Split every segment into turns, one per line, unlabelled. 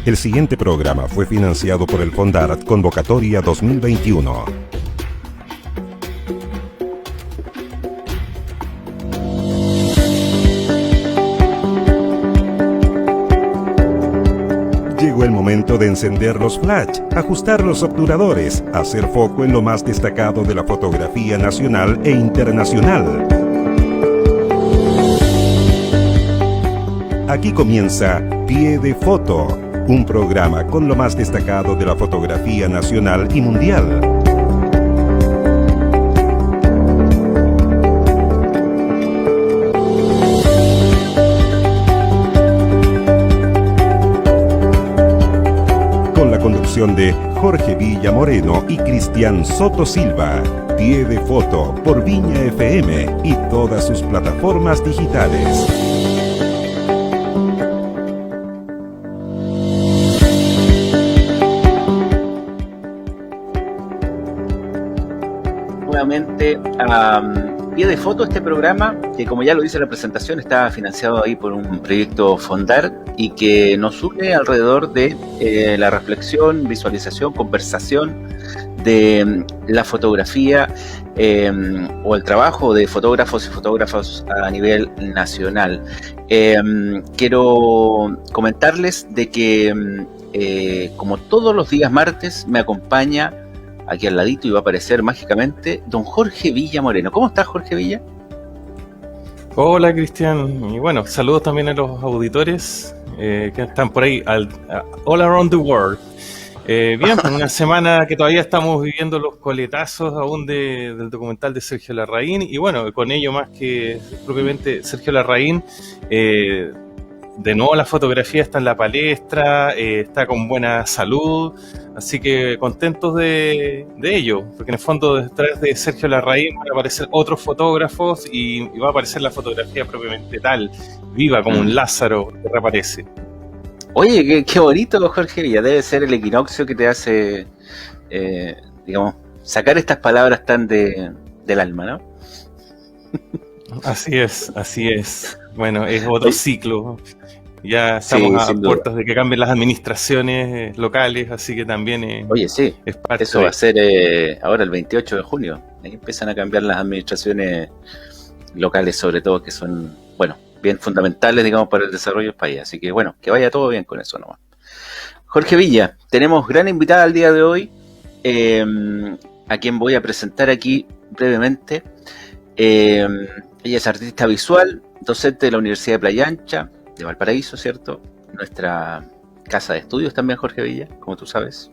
El siguiente programa fue financiado por el Fondart Convocatoria 2021. Llegó el momento de encender los flash, ajustar los obturadores, hacer foco en lo más destacado de la fotografía nacional e internacional. Aquí comienza Pie de Foto, un programa con lo más destacado de la fotografía nacional y mundial. Con la conducción de Jorge Villa Moreno y Cristian Soto Silva. Pie de Foto por Viña FM y todas sus plataformas digitales.
Nuevamente a Pie de Foto, este programa que, como ya lo dice la presentación, está financiado ahí por un proyecto Fondart y que nos une alrededor de la reflexión, visualización, conversación de la fotografía o el trabajo de fotógrafos y fotógrafas a nivel nacional. Quiero comentarles de que como todos los días martes me acompaña aquí al ladito y va a aparecer mágicamente don Jorge Villa Moreno. ¿Cómo estás, Jorge Villa?
Hola, Cristian. Y bueno, saludos también a los auditores que están por ahí all around the world. Bien, una semana que todavía estamos viviendo los coletazos aún del documental de Sergio Larraín, y bueno, con ello más que propiamente Sergio Larraín, de nuevo la fotografía está en la palestra, está con buena salud, así que contentos de ello, porque en el fondo detrás de Sergio Larraín van a aparecer otros fotógrafos y va a aparecer la fotografía propiamente tal, viva como un Lázaro que reaparece.
Oye, qué bonito, Jorge Villa. Debe ser el equinoccio que te hace, digamos, sacar estas palabras tan del alma, ¿no?
Así es. Bueno, es otro ciclo. Ya estamos a puertas de que cambien las administraciones locales, así que también
Oye, sí,
es parte
eso va a ser ahora el 28 de junio. Ahí empiezan a cambiar las administraciones locales, sobre todo, que son, bueno, bien fundamentales, digamos, para el desarrollo del país. Así que, bueno, que vaya todo bien con eso nomás. Jorge Villa, tenemos gran invitada al día de hoy, a quien voy a presentar aquí brevemente. Ella es artista visual, docente de la Universidad de Playa Ancha, de Valparaíso, ¿cierto? Nuestra casa de estudios también, Jorge Villa, como tú sabes.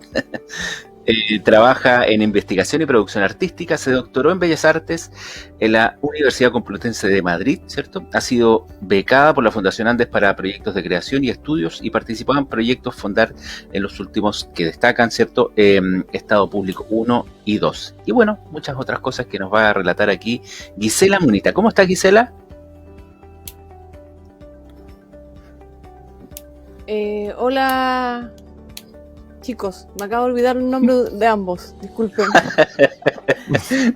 Trabaja en investigación y producción artística, se doctoró en Bellas Artes en la Universidad Complutense de Madrid, ¿cierto? Ha sido becada por la Fundación Andes para proyectos de creación y estudios y participado en proyectos Fondart en los últimos que destacan, ¿cierto? Estado Público 1 y 2. Y bueno, muchas otras cosas que nos va a relatar aquí Gisela Munita. ¿Cómo estás, Gisela?
Hola, chicos, me acabo de olvidar el nombre de ambos, disculpen.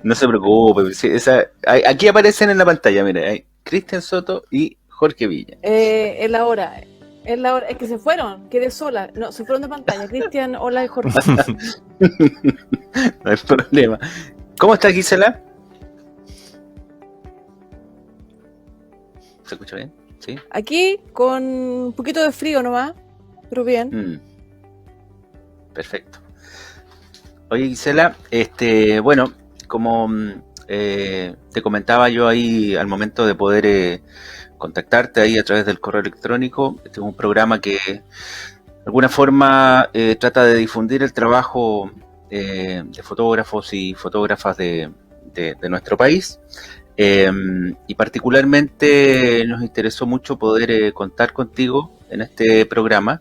No se preocupe, aquí aparecen en la pantalla, mira, hay Cristian Soto y Jorge Villa.
Es la hora, es que se fueron, quedé sola, no, se fueron de pantalla, Cristian, hola y Jorge.
No hay problema. ¿Cómo está, Gisela? ¿Se escucha bien? ¿Sí?
Aquí con un poquito de frío nomás, pero bien.
Perfecto. Oye, Gisela, bueno, como te comentaba yo ahí al momento de poder contactarte ahí a través del correo electrónico, este es un programa que de alguna forma trata de difundir el trabajo de fotógrafos y fotógrafas de nuestro país. Y particularmente nos interesó mucho poder contar contigo en este programa,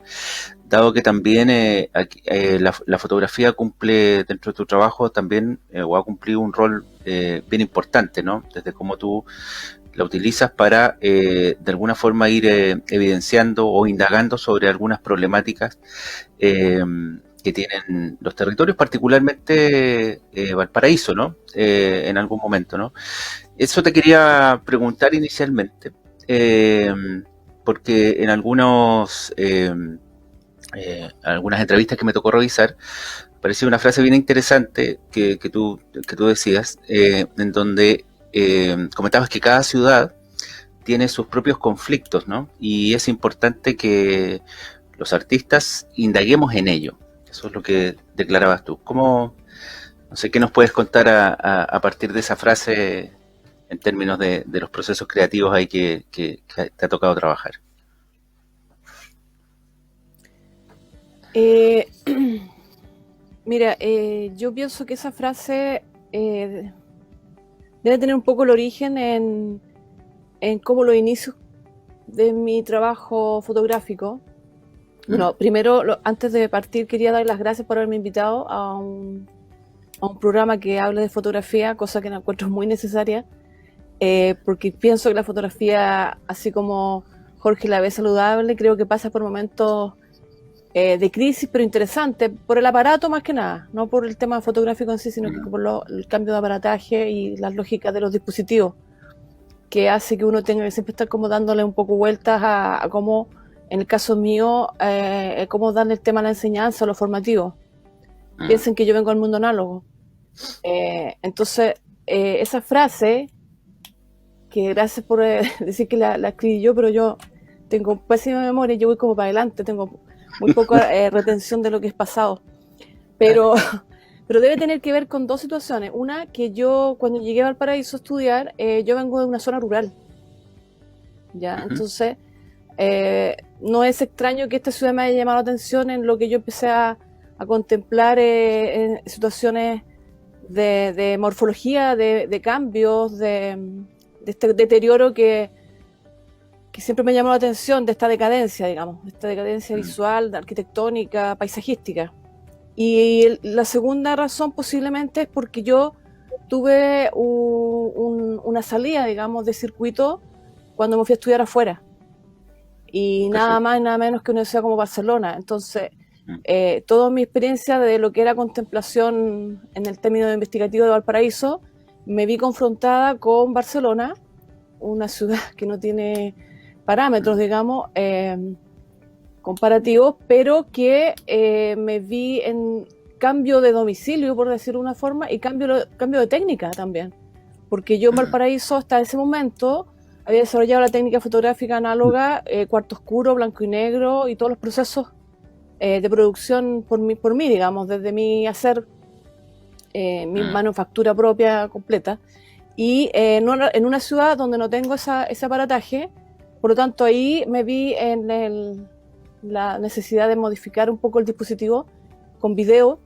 dado que también la fotografía cumple dentro de tu trabajo también o ha cumplido un rol bien importante, ¿no? Desde cómo tú la utilizas para de alguna forma ir evidenciando o indagando sobre algunas problemáticas que tienen los territorios, particularmente Valparaíso, ¿no? En algún momento, ¿no? Eso te quería preguntar inicialmente. porque en algunas entrevistas que me tocó revisar, parecía una frase bien interesante que tú decías, en donde comentabas que cada ciudad tiene sus propios conflictos, ¿no? Y es importante que los artistas indaguemos en ello. Eso es lo que declarabas tú. ¿Cómo, no sé, qué nos puedes contar a partir de esa frase en términos de los procesos creativos ahí que te ha tocado trabajar?
Mira, yo pienso que esa frase debe tener un poco el origen en cómo los inicios de mi trabajo fotográfico. Bueno, primero, antes de partir, quería dar las gracias por haberme invitado a un programa que hable de fotografía, cosa que me encuentro muy necesaria, porque pienso que la fotografía, así como Jorge la ve saludable, creo que pasa por momentos de crisis, pero interesante, por el aparato más que nada, no por el tema fotográfico en sí, sino que por el cambio de aparataje y las lógicas de los dispositivos, que hace que uno tenga que siempre estar como dándole un poco vueltas a cómo, en el caso mío, cómo darle el tema a la enseñanza, a lo formativo. Piensen que yo vengo del mundo análogo. Entonces, esa frase, que gracias por decir que la escribí yo, pero yo tengo pésima memoria, yo voy como para adelante, tengo muy poca retención de lo que es pasado. Pero debe tener que ver con dos situaciones. Una, que yo cuando llegué a Valparaíso a estudiar, yo vengo de una zona rural. ¿Ya? Entonces, no es extraño que esta ciudad me haya llamado la atención en lo que yo empecé a contemplar en situaciones de morfología, de cambios, de este deterioro que siempre me llamó la atención, de esta decadencia, digamos, de esta decadencia visual, arquitectónica, paisajística. Y la segunda razón posiblemente es porque yo tuve una salida, digamos, de circuito cuando me fui a estudiar afuera. Y nada más y nada menos que una ciudad como Barcelona. Entonces, toda mi experiencia de lo que era contemplación en el término investigativo de Valparaíso, me vi confrontada con Barcelona, una ciudad que no tiene parámetros, digamos, comparativos, pero que me vi en cambio de domicilio, por decirlo de una forma, y cambio de técnica también. Porque yo en Valparaíso, hasta ese momento, había desarrollado la técnica fotográfica análoga, cuarto oscuro, blanco y negro, y todos los procesos de producción por mí, digamos, desde mi hacer, mi manufactura propia completa. Y en una ciudad donde no tengo ese aparataje, por lo tanto ahí me vi en la necesidad de modificar un poco el dispositivo con video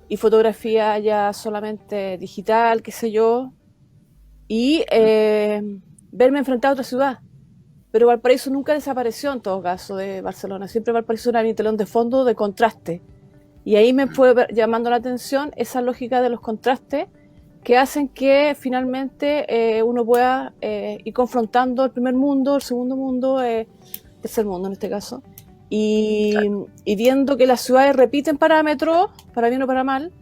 y fotografía ya solamente digital, qué sé yo, y verme enfrentado a otra ciudad. Pero Valparaíso nunca desapareció en todo caso de Barcelona, siempre Valparaíso era mi telón de fondo de contraste. Y ahí me fue llamando la atención esa lógica de los contrastes que hacen que finalmente uno pueda ir confrontando el primer mundo, el segundo mundo, tercer mundo en este caso, y viendo que las ciudades repiten parámetros, para bien o para mal,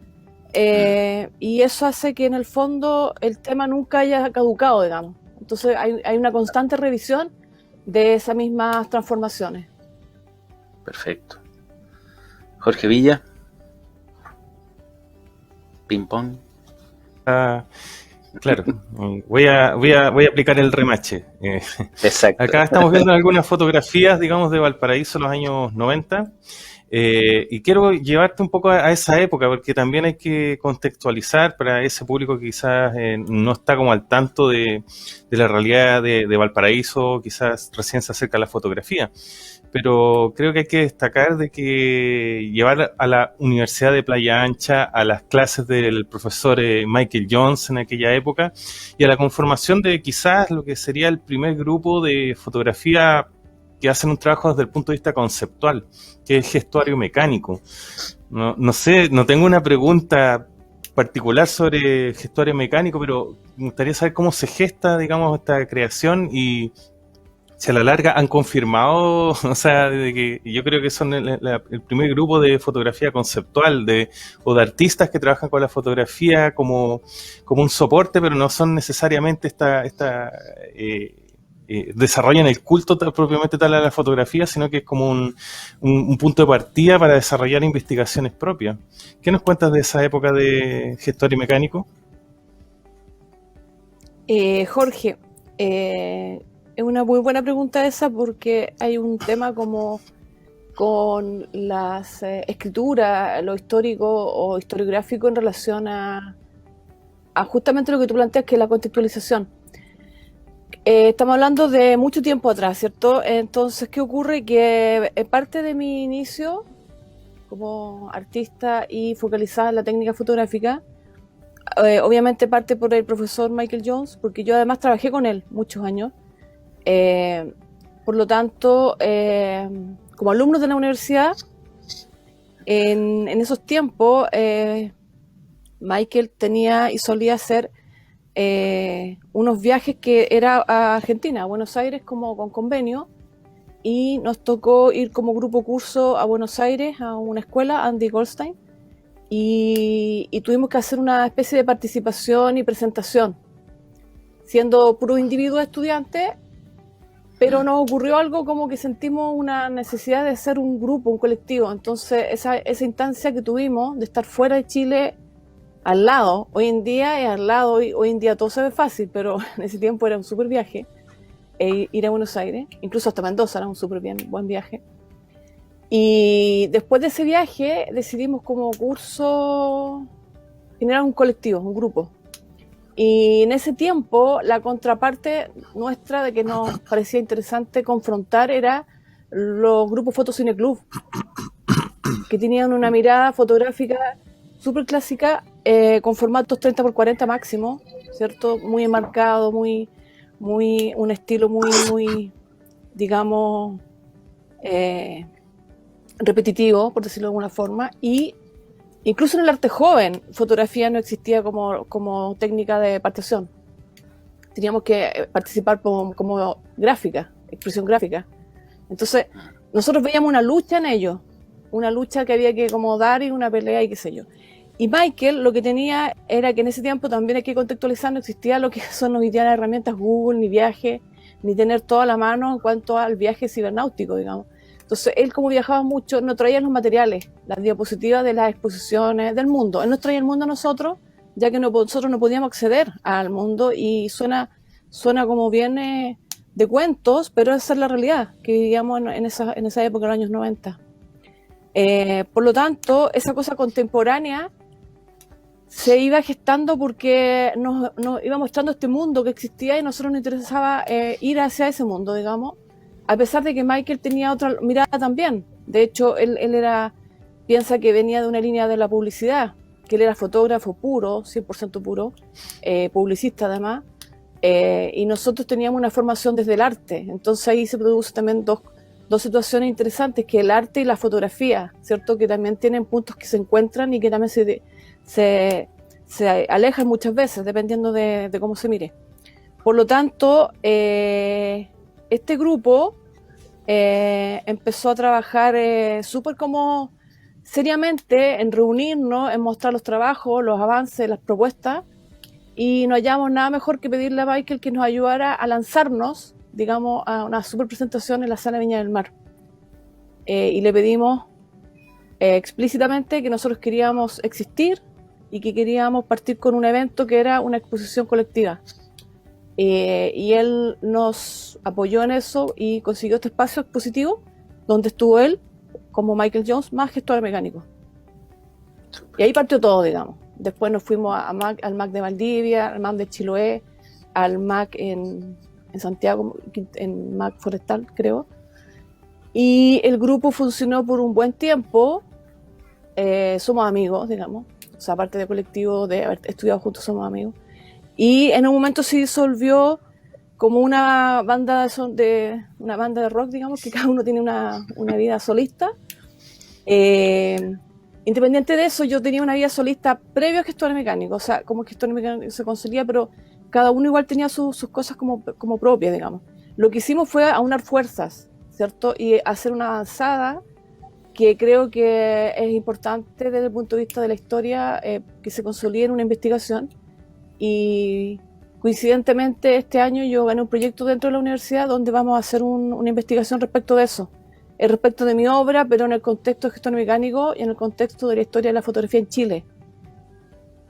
y eso hace que en el fondo el tema nunca haya caducado, digamos. Entonces hay una constante revisión de esas mismas transformaciones.
Perfecto. Jorge Villa. Ping pong.
Claro, voy a aplicar el remache.
Exacto.
Acá estamos viendo algunas fotografías, digamos, de Valparaíso en los años 90. Y quiero llevarte un poco a esa época, porque también hay que contextualizar para ese público que quizás no está como al tanto de la realidad de Valparaíso, quizás recién se acerca a la fotografía. Pero creo que hay que destacar de que llevar a la Universidad de Playa Ancha a las clases del profesor Michael Jones en aquella época y a la conformación de quizás lo que sería el primer grupo de fotografía que hacen un trabajo desde el punto de vista conceptual, que es gestuario mecánico. No sé, no tengo una pregunta particular sobre gestuario mecánico, pero me gustaría saber cómo se gesta, digamos, esta creación y si a la larga han confirmado, o sea, de que yo creo que son el primer grupo de fotografía conceptual o de artistas que trabajan con la fotografía como un soporte, pero no son necesariamente desarrollan el culto propiamente tal a la fotografía, sino que es como un punto de partida para desarrollar investigaciones propias. ¿Qué nos cuentas de esa época de gestor y mecánico?
Jorge, es una muy buena pregunta esa, porque hay un tema como con las escrituras, lo histórico o historiográfico en relación a justamente lo que tú planteas, que es la contextualización. Estamos hablando de mucho tiempo atrás, ¿cierto? Entonces, ¿qué ocurre? Que parte de mi inicio como artista y focalizada en la técnica fotográfica, obviamente parte por el profesor Michael Jones, porque yo además trabajé con él muchos años. Por lo tanto, como alumnos de la universidad, en esos tiempos, Michael tenía y solía hacer unos viajes que era a Argentina, a Buenos Aires, como con convenio, y nos tocó ir como grupo curso a Buenos Aires, a una escuela, Andy Goldstein, y tuvimos que hacer una especie de participación y presentación, siendo puro individuo estudiante, pero nos ocurrió algo como que sentimos una necesidad de ser un grupo, un colectivo. Entonces esa instancia que tuvimos de estar fuera de Chile, al lado, hoy en día es al lado, hoy en día todo se ve fácil, pero en ese tiempo era un súper viaje, ir a Buenos Aires, incluso hasta Mendoza era un súper buen viaje. Y después de ese viaje decidimos como curso generar un colectivo, un grupo. Y en ese tiempo la contraparte nuestra de que nos parecía interesante confrontar era los grupos Fotocine Club, que tenían una mirada fotográfica súper clásica, con formatos 30x40 máximo, ¿cierto? Muy enmarcado, un estilo muy digamos, repetitivo, por decirlo de alguna forma. Y incluso en el arte joven, fotografía no existía como técnica de partición. Teníamos que participar como gráfica, expresión gráfica. Entonces, nosotros veíamos una lucha en ello, una lucha que había que como dar y una pelea y qué sé yo. Y Michael lo que tenía era que en ese tiempo también hay que contextualizar, no existía lo que son hoy día las herramientas Google, ni viaje, ni tener toda a la mano en cuanto al viaje cibernáutico, digamos. Entonces, él como viajaba mucho, nos traía los materiales, las diapositivas de las exposiciones del mundo. Él nos traía el mundo a nosotros, ya que nosotros no podíamos acceder al mundo, y suena como bien de cuentos, pero esa es la realidad que vivíamos en esa época, en los años 90. Por lo tanto, esa cosa contemporánea se iba gestando porque nos iba mostrando este mundo que existía y a nosotros nos interesaba ir hacia ese mundo, digamos, a pesar de que Michael tenía otra mirada también. De hecho, él piensa que venía de una línea de la publicidad, que él era fotógrafo puro, 100% puro, publicista además, y nosotros teníamos una formación desde el arte. Entonces ahí se producen también dos situaciones interesantes, que el arte y la fotografía, ¿cierto? Que también tienen puntos que se encuentran y que también se alejan muchas veces, dependiendo de cómo se mire. Por lo tanto, este grupo empezó a trabajar súper como seriamente en reunirnos, en mostrar los trabajos, los avances, las propuestas, y no hallamos nada mejor que pedirle a Michael que nos ayudara a lanzarnos, digamos, a una super presentación en la Sala Viña del Mar. Y le pedimos explícitamente que nosotros queríamos existir y que queríamos partir con un evento que era una exposición colectiva. Y él nos apoyó en eso y consiguió este espacio expositivo donde estuvo él como Michael Jones más gestor mecánico. Y ahí partió todo, digamos. Después nos fuimos al MAC de Valdivia, al MAC de Chiloé, al MAC en Santiago, en MAC Forestal, creo. Y el grupo funcionó por un buen tiempo. Somos amigos, digamos. O sea, aparte de colectivo, de haber estudiado juntos, somos amigos. Y en un momento se disolvió como una banda de rock, digamos, que cada uno tiene una vida solista. Independiente de eso, yo tenía una vida solista previo a gestor mecánico. O sea, como gestor mecánico se conseguía, pero cada uno igual tenía sus cosas como propias, digamos. Lo que hicimos fue aunar fuerzas, ¿cierto? Y hacer una avanzada que creo que es importante desde el punto de vista de la historia, que se consolide en una investigación y coincidentemente este año yo gané un proyecto dentro de la universidad donde vamos a hacer una investigación respecto de eso, respecto de mi obra, pero en el contexto de gestor mecánico y en el contexto de la historia de la fotografía en Chile.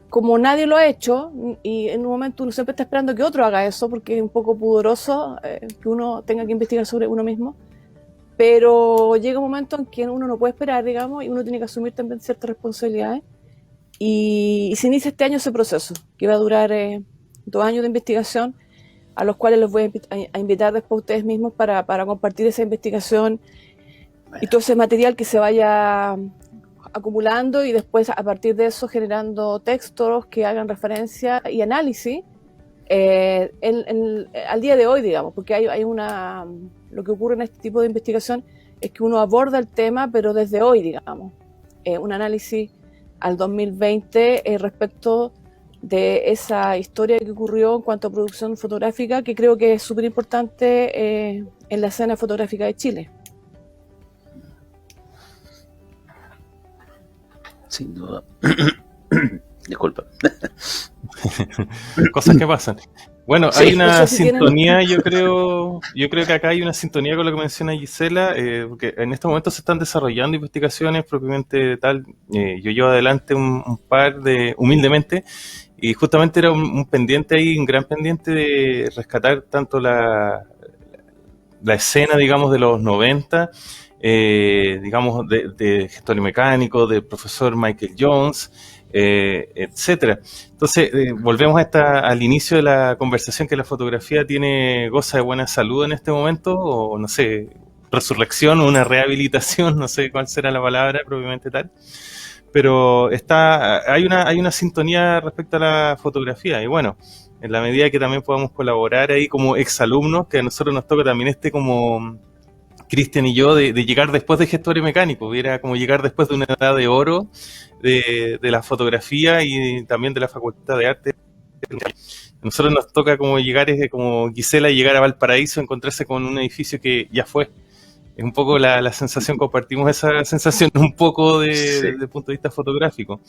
Como nadie lo ha hecho, y en un momento uno siempre está esperando que otro haga eso, porque es un poco pudoroso que uno tenga que investigar sobre uno mismo, pero llega un momento en que uno no puede esperar, digamos, y uno tiene que asumir también ciertas responsabilidades, y se inicia este año ese proceso, que va a durar 2 años de investigación, a los cuales los voy a invitar después a ustedes mismos para compartir esa investigación y todo ese material que se vaya acumulando, y después a partir de eso generando textos que hagan referencia y análisis al día de hoy, digamos, porque lo que ocurre en este tipo de investigación es que uno aborda el tema, pero desde hoy, digamos, un análisis al 2020 respecto de esa historia que ocurrió en cuanto a producción fotográfica, que creo que es súper importante en la escena fotográfica de Chile.
Sin duda. Disculpa.
Cosas que pasan. Bueno,
Sí.
hay una
No sé si
sintonía, yo creo que acá hay una sintonía con lo que menciona Gisela, porque en estos momentos se están desarrollando investigaciones propiamente tal. Yo llevo adelante un par humildemente, y justamente era un pendiente ahí, un gran pendiente de rescatar tanto la escena, digamos, de los 90, digamos, de gestor mecánico, del profesor Michael Jones, etcétera. Entonces, volvemos al inicio de la conversación, que la fotografía goza de buena salud en este momento, o no sé, resurrección o una rehabilitación, no sé cuál será la palabra propiamente tal, pero hay una sintonía respecto a la fotografía, y bueno, en la medida que también podamos colaborar ahí como exalumnos, que a nosotros nos toca también como Cristian y yo, de llegar después de gestores mecánicos, era como llegar después de una edad de oro de la fotografía y también de la Facultad de Arte. A nosotros nos toca como llegar, como Gisela, llegar a Valparaíso, encontrarse con un edificio que ya fue. Es un poco la sensación, compartimos esa sensación un poco desde el punto de vista fotográfico.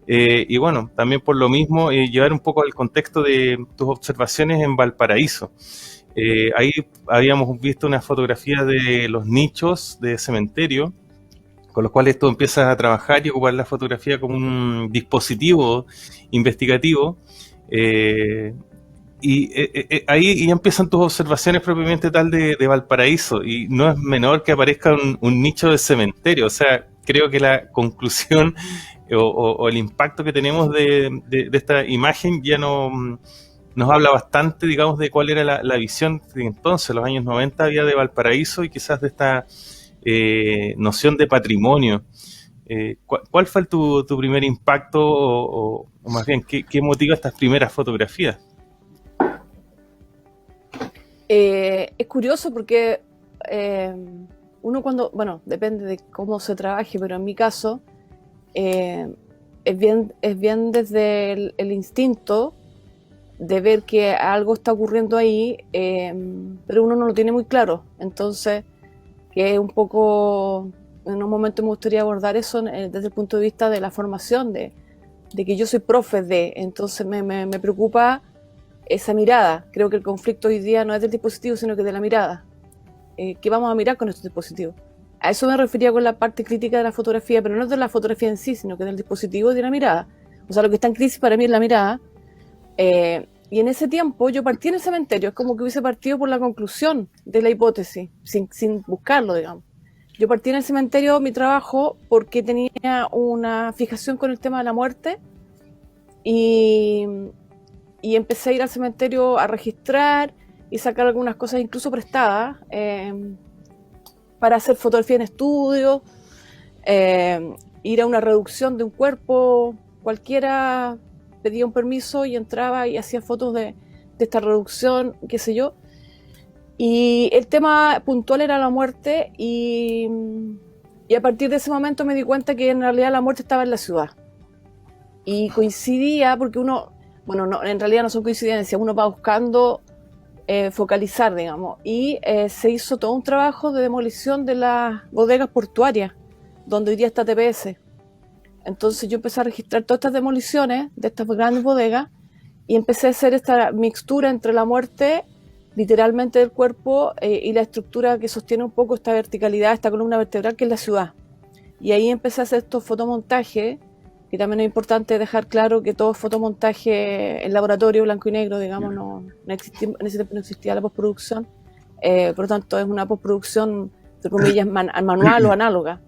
Y bueno, también por lo mismo, llevar un poco al contexto de tus observaciones en Valparaíso. Ahí habíamos visto una fotografía de los nichos de cementerio, con los cuales tú empiezas a trabajar y ocupar la fotografía como un dispositivo investigativo. Ahí ya empiezan tus observaciones propiamente tal de Valparaíso, y no es menor que aparezca un nicho de cementerio. O sea, creo que la conclusión o el impacto que tenemos de esta imagen ya nos habla bastante, digamos, de cuál era la visión que entonces, los años 90, había de Valparaíso, y quizás de esta noción de patrimonio. ¿Cuál fue tu primer impacto, o más bien, qué motiva estas primeras fotografías?
Es curioso porque uno bueno, depende de cómo se trabaje, pero en mi caso es bien desde el instinto de ver que algo está ocurriendo ahí, pero uno no lo tiene muy claro. Entonces, que es un poco, en un momento me gustaría abordar eso desde el punto de vista de la formación, de que yo soy profe entonces me preocupa esa mirada. Creo que el conflicto hoy día no es del dispositivo, sino que de la mirada. ¿Qué vamos a mirar con estos dispositivos? A eso me refería con la parte crítica de la fotografía, pero no es de la fotografía en sí, sino que del dispositivo y de la mirada. O sea, lo que está en crisis para mí es la mirada. Y en ese tiempo yo partí en el cementerio, es como que hubiese partido por la conclusión de la hipótesis, sin buscarlo, digamos. Yo partí en el cementerio, mi trabajo, porque tenía una fijación con el tema de la muerte, y empecé a ir al cementerio a registrar y sacar algunas cosas incluso prestadas para hacer fotografía en estudio, ir a una reducción de un cuerpo cualquiera, pedía un permiso y entraba y hacía fotos de esta reducción, qué sé yo. Y el tema puntual era la muerte, y a partir de ese momento me di cuenta que en realidad la muerte estaba en la ciudad. Y coincidía, porque uno, bueno, no, en realidad no son coincidencias, uno va buscando focalizar, digamos. Y se hizo todo un trabajo de demolición de las bodegas portuarias, donde hoy día está TPS. Entonces yo empecé a registrar todas estas demoliciones de estas grandes bodegas, y empecé a hacer esta mixtura entre la muerte literalmente del cuerpo y la estructura que sostiene un poco esta verticalidad, esta columna vertebral que es la ciudad. Y ahí empecé a hacer estos fotomontajes, que también es importante dejar claro que todo fotomontaje en laboratorio blanco y negro, digamos, no existía, en ese tiempo no existía la postproducción, por lo tanto es una postproducción, entre comillas, manual o análoga.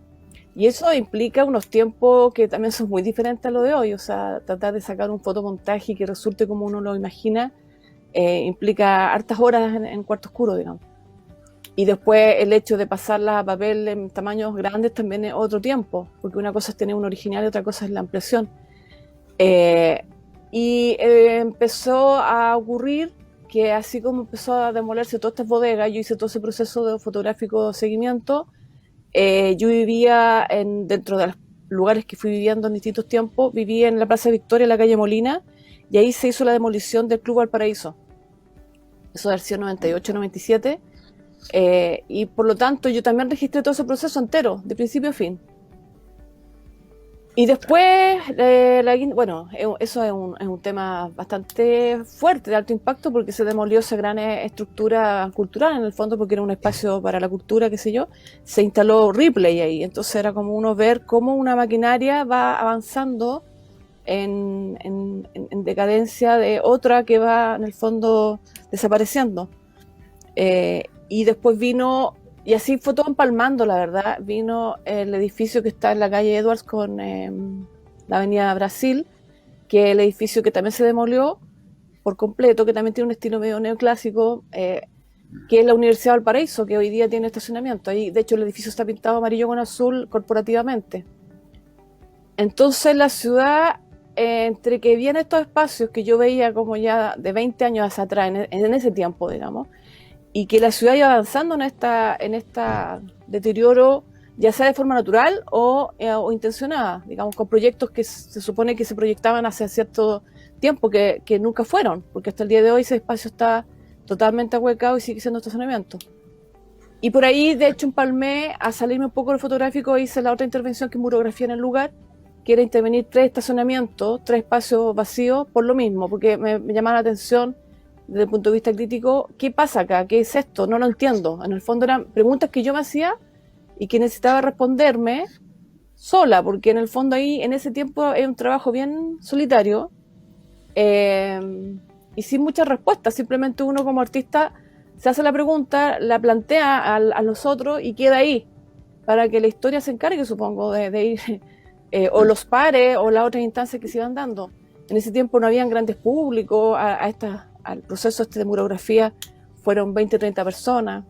Y eso implica unos tiempos que también son muy diferentes a lo de hoy, o sea, tratar de sacar un fotomontaje que resulte como uno lo imagina, implica hartas horas en cuarto oscuro, digamos. Y después el hecho de pasarla a papel en tamaños grandes también es otro tiempo, porque una cosa es tener un original y otra cosa es la ampliación. Empezó a ocurrir que así como empezó a demolerse todas estas bodegas, yo hice todo ese proceso de fotográfico de seguimiento. Yo vivía dentro de los lugares que fui viviendo en distintos tiempos, vivía en la Plaza Victoria, en la calle Molina, y ahí se hizo la demolición del Club Valparaíso. Eso debe haber sido 98, 97. Y por lo tanto yo también registré todo ese proceso entero, de principio a fin. Y después, bueno, eso es un tema bastante fuerte, de alto impacto, porque se demolió esa gran estructura cultural en el fondo, porque era un espacio para la cultura, qué sé yo. Se instaló Ripley ahí, entonces era como uno ver cómo una maquinaria va avanzando en decadencia de otra que va en el fondo desapareciendo. Y después vino, y así fue todo empalmando, la verdad, vino el edificio que está en la calle Edwards con la avenida Brasil, que es el edificio que también se demolió por completo, que también tiene un estilo medio neoclásico, que es la Universidad de Valparaíso, que hoy día tiene estacionamiento. Ahí, de hecho, el edificio está pintado amarillo con azul corporativamente. Entonces la ciudad, entre que vienen estos espacios que yo veía como ya de 20 años hacia atrás, en ese tiempo, digamos, y que la ciudad iba avanzando en esta deterioro, ya sea de forma natural o intencionada, digamos, con proyectos que se supone que se proyectaban hace cierto tiempo, que nunca fueron, porque hasta el día de hoy ese espacio está totalmente ahuecado y sigue siendo estacionamiento. Y por ahí, de hecho, empalmé a salirme un poco del fotográfico, hice la otra intervención que es murografía en el lugar, que era intervenir 3 estacionamientos, 3 espacios vacíos, por lo mismo, porque me llamaba la atención desde el punto de vista crítico, ¿qué pasa acá? ¿Qué es esto? No lo entiendo. En el fondo eran preguntas que yo me hacía y que necesitaba responderme sola, porque en el fondo ahí, en ese tiempo, es un trabajo bien solitario y sin muchas respuestas. Simplemente uno como artista se hace la pregunta, la plantea a los otros y queda ahí, para que la historia se encargue, supongo, de ir, o los pares o las otras instancias que se iban dando. En ese tiempo no habían grandes públicos, al proceso de murografía fueron 20, 30 personas.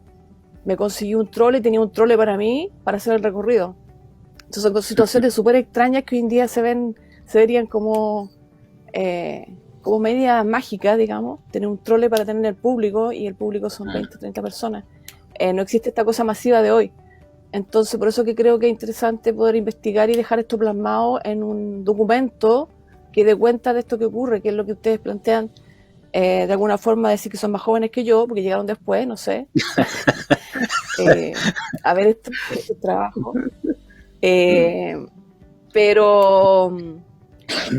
Me consiguió un trole y tenía un trole para mí para hacer el recorrido. Entonces son situaciones súper extrañas que hoy en día se verían como medias mágicas, digamos, tener un trole para tener el público y el público son 20, 30 personas. No existe esta cosa masiva de hoy. Entonces por eso que creo que es interesante poder investigar y dejar esto plasmado en un documento que dé cuenta de esto que ocurre, que es lo que ustedes plantean. De alguna forma decir que son más jóvenes que yo, porque llegaron después, no sé, a ver este trabajo. Pero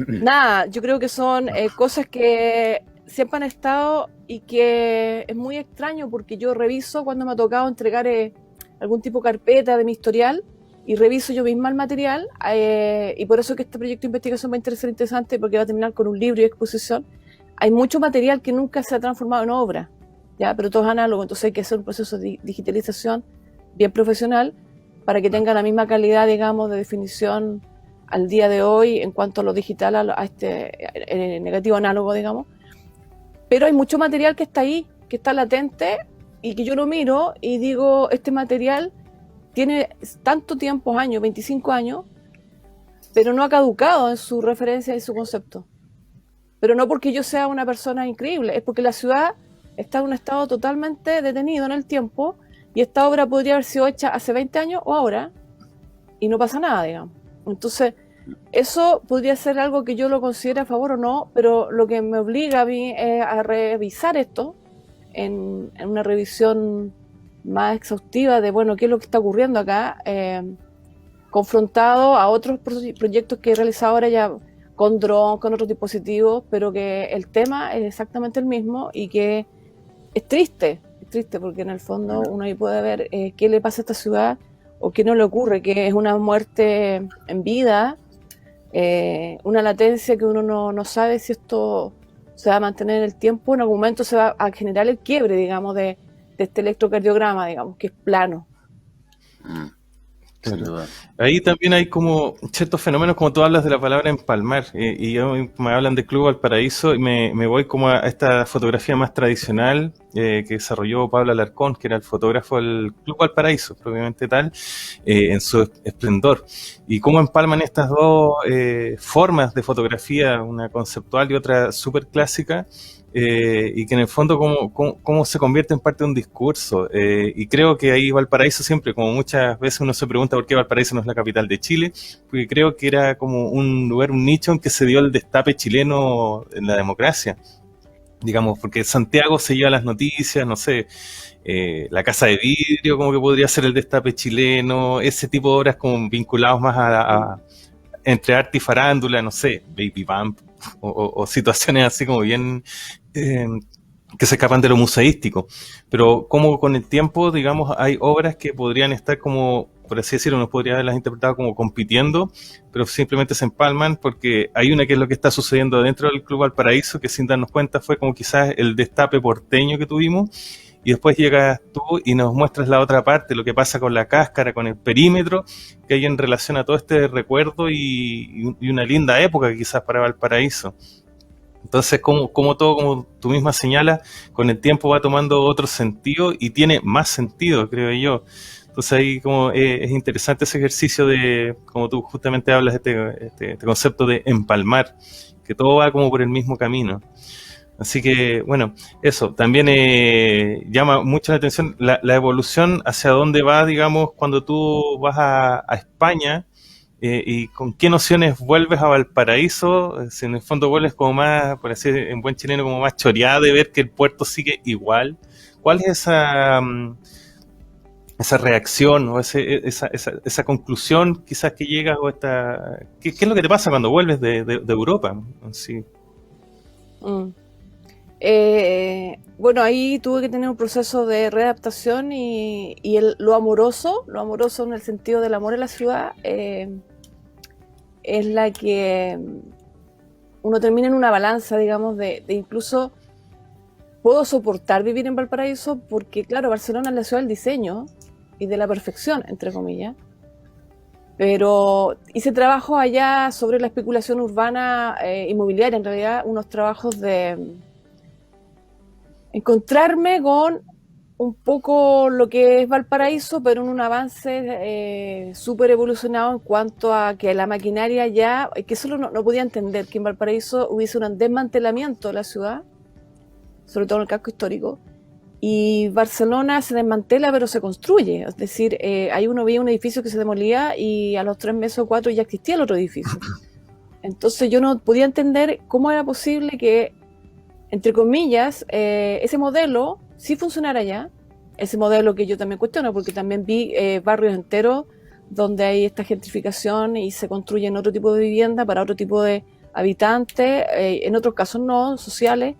nada, yo creo que son cosas que siempre han estado y que es muy extraño porque yo reviso cuando me ha tocado entregar algún tipo de carpeta de mi historial y reviso yo misma el material y por eso que este proyecto de investigación va a ser interesante porque va a terminar con un libro y exposición. Hay mucho material que nunca se ha transformado en obra, ¿ya? Pero todo es análogo, entonces hay que hacer un proceso de digitalización bien profesional para que tenga la misma calidad, digamos, de definición al día de hoy en cuanto a lo digital, a este negativo análogo, digamos. Pero hay mucho material que está ahí, que está latente y que yo lo miro y digo, este material tiene tanto tiempo, años, 25 años, pero no ha caducado en su referencia y su concepto. Pero no porque yo sea una persona increíble, es porque la ciudad está en un estado totalmente detenido en el tiempo y esta obra podría haber sido hecha hace 20 años o ahora y no pasa nada, digamos. Entonces, eso podría ser algo que yo lo considere a favor o no, pero lo que me obliga a mí es a revisar esto en una revisión más exhaustiva de, bueno, qué es lo que está ocurriendo acá, confrontado a otros proyectos que he realizado ahora ya con dron, con otros dispositivos, pero que el tema es exactamente el mismo y que es triste porque en el fondo uno ahí puede ver qué le pasa a esta ciudad o qué no le ocurre, que es una muerte en vida, una latencia que uno no sabe si esto se va a mantener en el tiempo. En algún momento se va a generar el quiebre, digamos, de este electrocardiograma, digamos, que es plano.
Sin
Claro.
duda.
Ahí también hay como ciertos fenómenos, como tú hablas de la palabra empalmar, y me hablan de Club Valparaíso, y me voy como a esta fotografía más tradicional que desarrolló Pablo Alarcón, que era el fotógrafo del Club Valparaíso, propiamente tal, en su esplendor. Y cómo empalman estas dos formas de fotografía, una conceptual y otra súper clásica, y que en el fondo cómo se convierte en parte de un discurso. Y creo que ahí Valparaíso siempre, como muchas veces uno se pregunta por qué Valparaíso no es la capital de Chile, porque creo que era como un lugar, un nicho en que se dio el destape chileno en la democracia. Digamos, porque Santiago se lleva las noticias, no sé, La Casa de Vidrio, como que podría ser el destape chileno, ese tipo de obras como vinculados más entre arte y farándula, no sé, Baby Bump, o situaciones así como bien que se escapan de lo museístico. Pero como con el tiempo, digamos, hay obras que podrían estar como, por así decirlo, uno podría haberlas interpretado como compitiendo, pero simplemente se empalman porque hay una que es lo que está sucediendo dentro del Club Valparaíso, que sin darnos cuenta fue como quizás el destape porteño que tuvimos, y después llegas tú y nos muestras la otra parte, lo que pasa con la cáscara, con el perímetro, que hay en relación a todo este recuerdo y una linda época quizás para Valparaíso. Entonces, como todo, como tú misma señalas, con el tiempo va tomando otro sentido y tiene más sentido, creo yo. Entonces ahí como es interesante ese ejercicio de, como tú justamente hablas, este concepto de empalmar, que todo va como por el mismo camino. Así que, bueno, eso también llama mucho la atención la evolución hacia dónde va, digamos, cuando tú vas a España, y con qué nociones vuelves a Valparaíso, si en el fondo vuelves como más, por así decir, en buen chileno, como más choreada de ver que el puerto sigue igual. ¿Cuál es esa reacción o esa conclusión quizás que llegas o ¿qué es lo que te pasa cuando vuelves de Europa? Sí.
Bueno, ahí tuve que tener un proceso de readaptación y lo amoroso en el sentido del amor a la ciudad, es la que uno termina en una balanza, digamos, de incluso puedo soportar vivir en Valparaíso porque, claro, Barcelona es la ciudad del diseño y de la perfección, entre comillas, pero hice trabajos allá sobre la especulación urbana inmobiliaria, en realidad unos trabajos de encontrarme con un poco lo que es Valparaíso, pero en un avance súper evolucionado en cuanto a que la maquinaria ya, que solo no podía entender que en Valparaíso hubiese un desmantelamiento de la ciudad, sobre todo en el casco histórico, y Barcelona se desmantela pero se construye, es decir, ahí uno veía un edificio que se demolía y a los 3 meses o 4 ya existía el otro edificio. Entonces yo no podía entender cómo era posible que, entre comillas, ese modelo sí funcionara allá, ese modelo que yo también cuestiono, porque también vi barrios enteros donde hay esta gentrificación y se construyen otro tipo de vivienda para otro tipo de habitantes, en otros casos no, sociales,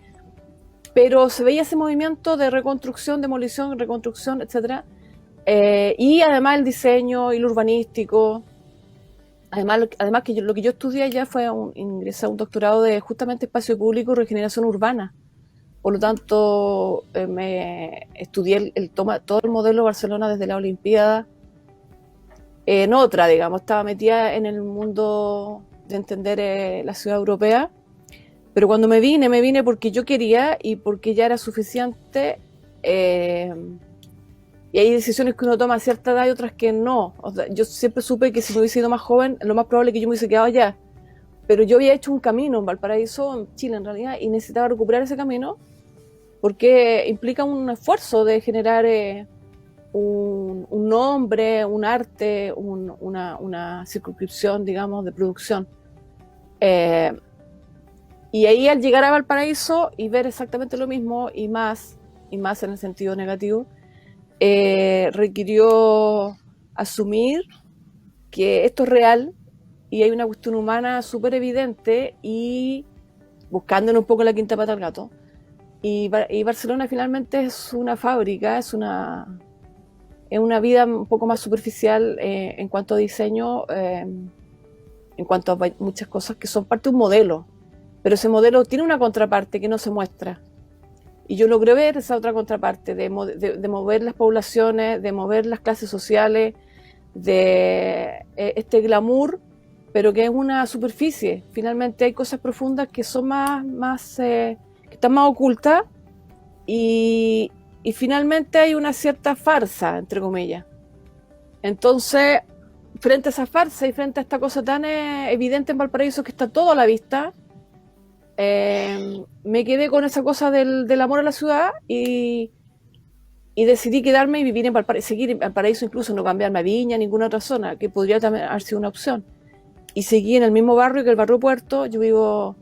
pero se veía ese movimiento de reconstrucción, demolición, reconstrucción, etc. Y además el diseño y lo urbanístico. Además que lo que yo estudié allá fue ingresar a un doctorado de justamente espacio público y regeneración urbana. Por lo tanto, me estudié todo el modelo de Barcelona desde la Olimpiada. En otra, digamos, estaba metida en el mundo de entender la ciudad europea. Pero cuando me vine porque yo quería y porque ya era suficiente. Y hay decisiones que uno toma a cierta edad y otras que no. O sea, yo siempre supe que si me hubiese ido más joven, lo más probable es que yo me hubiese quedado allá. Pero yo había hecho un camino en Valparaíso, en Chile en realidad, y necesitaba recuperar ese camino porque implica un esfuerzo de generar un nombre, un arte, una circunscripción, digamos, de producción. Y ahí al llegar a Valparaíso y ver exactamente lo mismo y más en el sentido negativo, requirió asumir que esto es real, y hay una cuestión humana súper evidente y buscándonos un poco la quinta pata al gato. Y Barcelona finalmente es una fábrica, es una vida un poco más superficial en cuanto a diseño, en cuanto a muchas cosas que son parte de un modelo, pero ese modelo tiene una contraparte que no se muestra. Y yo logré ver esa otra contraparte de mover las poblaciones, de mover las clases sociales, de este glamour, pero que es una superficie. Finalmente hay cosas profundas que son que están más ocultas y finalmente hay una cierta farsa, entre comillas. Entonces, frente a esa farsa y frente a esta cosa tan evidente en Valparaíso que está todo a la vista, me quedé con esa cosa del amor a la ciudad y decidí quedarme y vivir en Valparaíso, seguir en Valparaíso, incluso no cambiarme a Viña, ninguna otra zona, que podría también haber sido una opción. Y seguí en el mismo barrio que el barrio Puerto. Yo vivo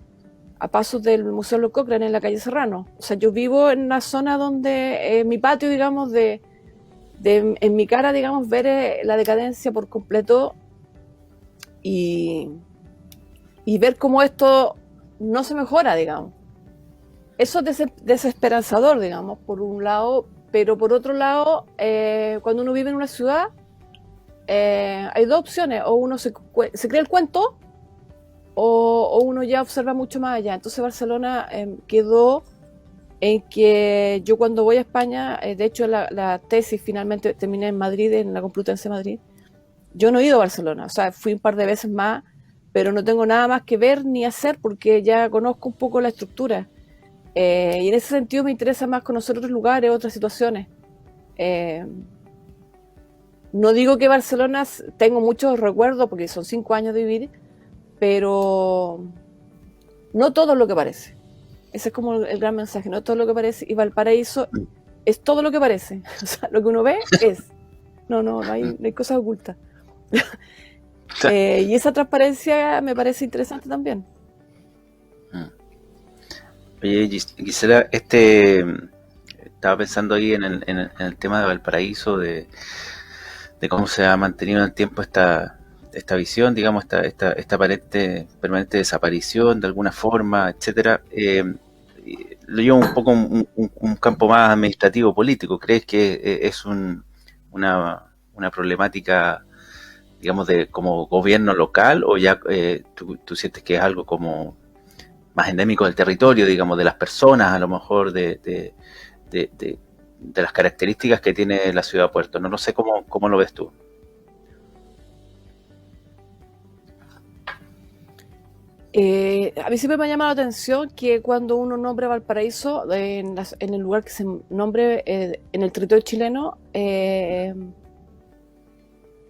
a pasos del Museo Los Cochrane en la calle Serrano. O sea, yo vivo en una zona donde mi patio, digamos, en mi cara, digamos, ver la decadencia por completo y ver cómo esto no se mejora, digamos. Eso es desesperanzador, digamos, por un lado, pero por otro lado, cuando uno vive en una ciudad, hay dos opciones: o uno se cree el cuento o uno ya observa mucho más allá. Entonces Barcelona quedó en que yo cuando voy a España, de hecho la tesis finalmente terminé en Madrid, en la Complutense de Madrid. Yo no he ido a Barcelona, o sea, fui un par de veces más, pero no tengo nada más que ver ni hacer porque ya conozco un poco la estructura. Y en ese sentido me interesa más conocer otros lugares, otras situaciones. No digo que Barcelona, tengo muchos recuerdos porque son 5 años de vivir, pero no todo es lo que parece. Ese es como el gran mensaje, no todo lo que parece. Y Valparaíso es todo lo que parece. O sea, lo que uno ve es. No hay cosas ocultas. Y esa transparencia me parece interesante también.
Oye, Gisela, estaba pensando ahí en el tema de Valparaíso, de cómo se ha mantenido en el tiempo esta visión, digamos, esta aparente permanente desaparición de alguna forma, etcétera. Lo llevo un poco un campo más administrativo político. ¿Crees que es una problemática, digamos, de como gobierno local, o ya tú sientes que es algo como más endémico del territorio, digamos, de las personas, a lo mejor de las características que tiene la ciudad de Puerto? No sé cómo lo ves tú.
A mí siempre me ha llamado la atención que cuando uno nombra Valparaíso, en el lugar que se nombre en el territorio chileno,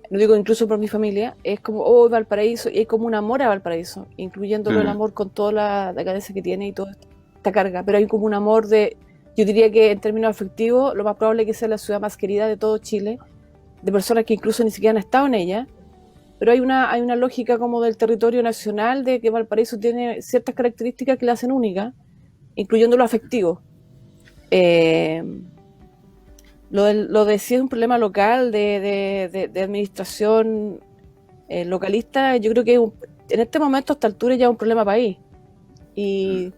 lo digo incluso por mi familia, es como Valparaíso, y hay como un amor a Valparaíso, incluyéndolo el amor con toda la decadencia que tiene y toda esta carga, pero hay como un amor yo diría que en términos afectivos, lo más probable es que sea la ciudad más querida de todo Chile, de personas que incluso ni siquiera han estado en ella, pero hay una lógica como del territorio nacional, de que Valparaíso tiene ciertas características que la hacen única, incluyendo lo afectivo. Lo de si es un problema local, de administración localista, yo creo que en este momento, a esta altura, ya es un problema país. Y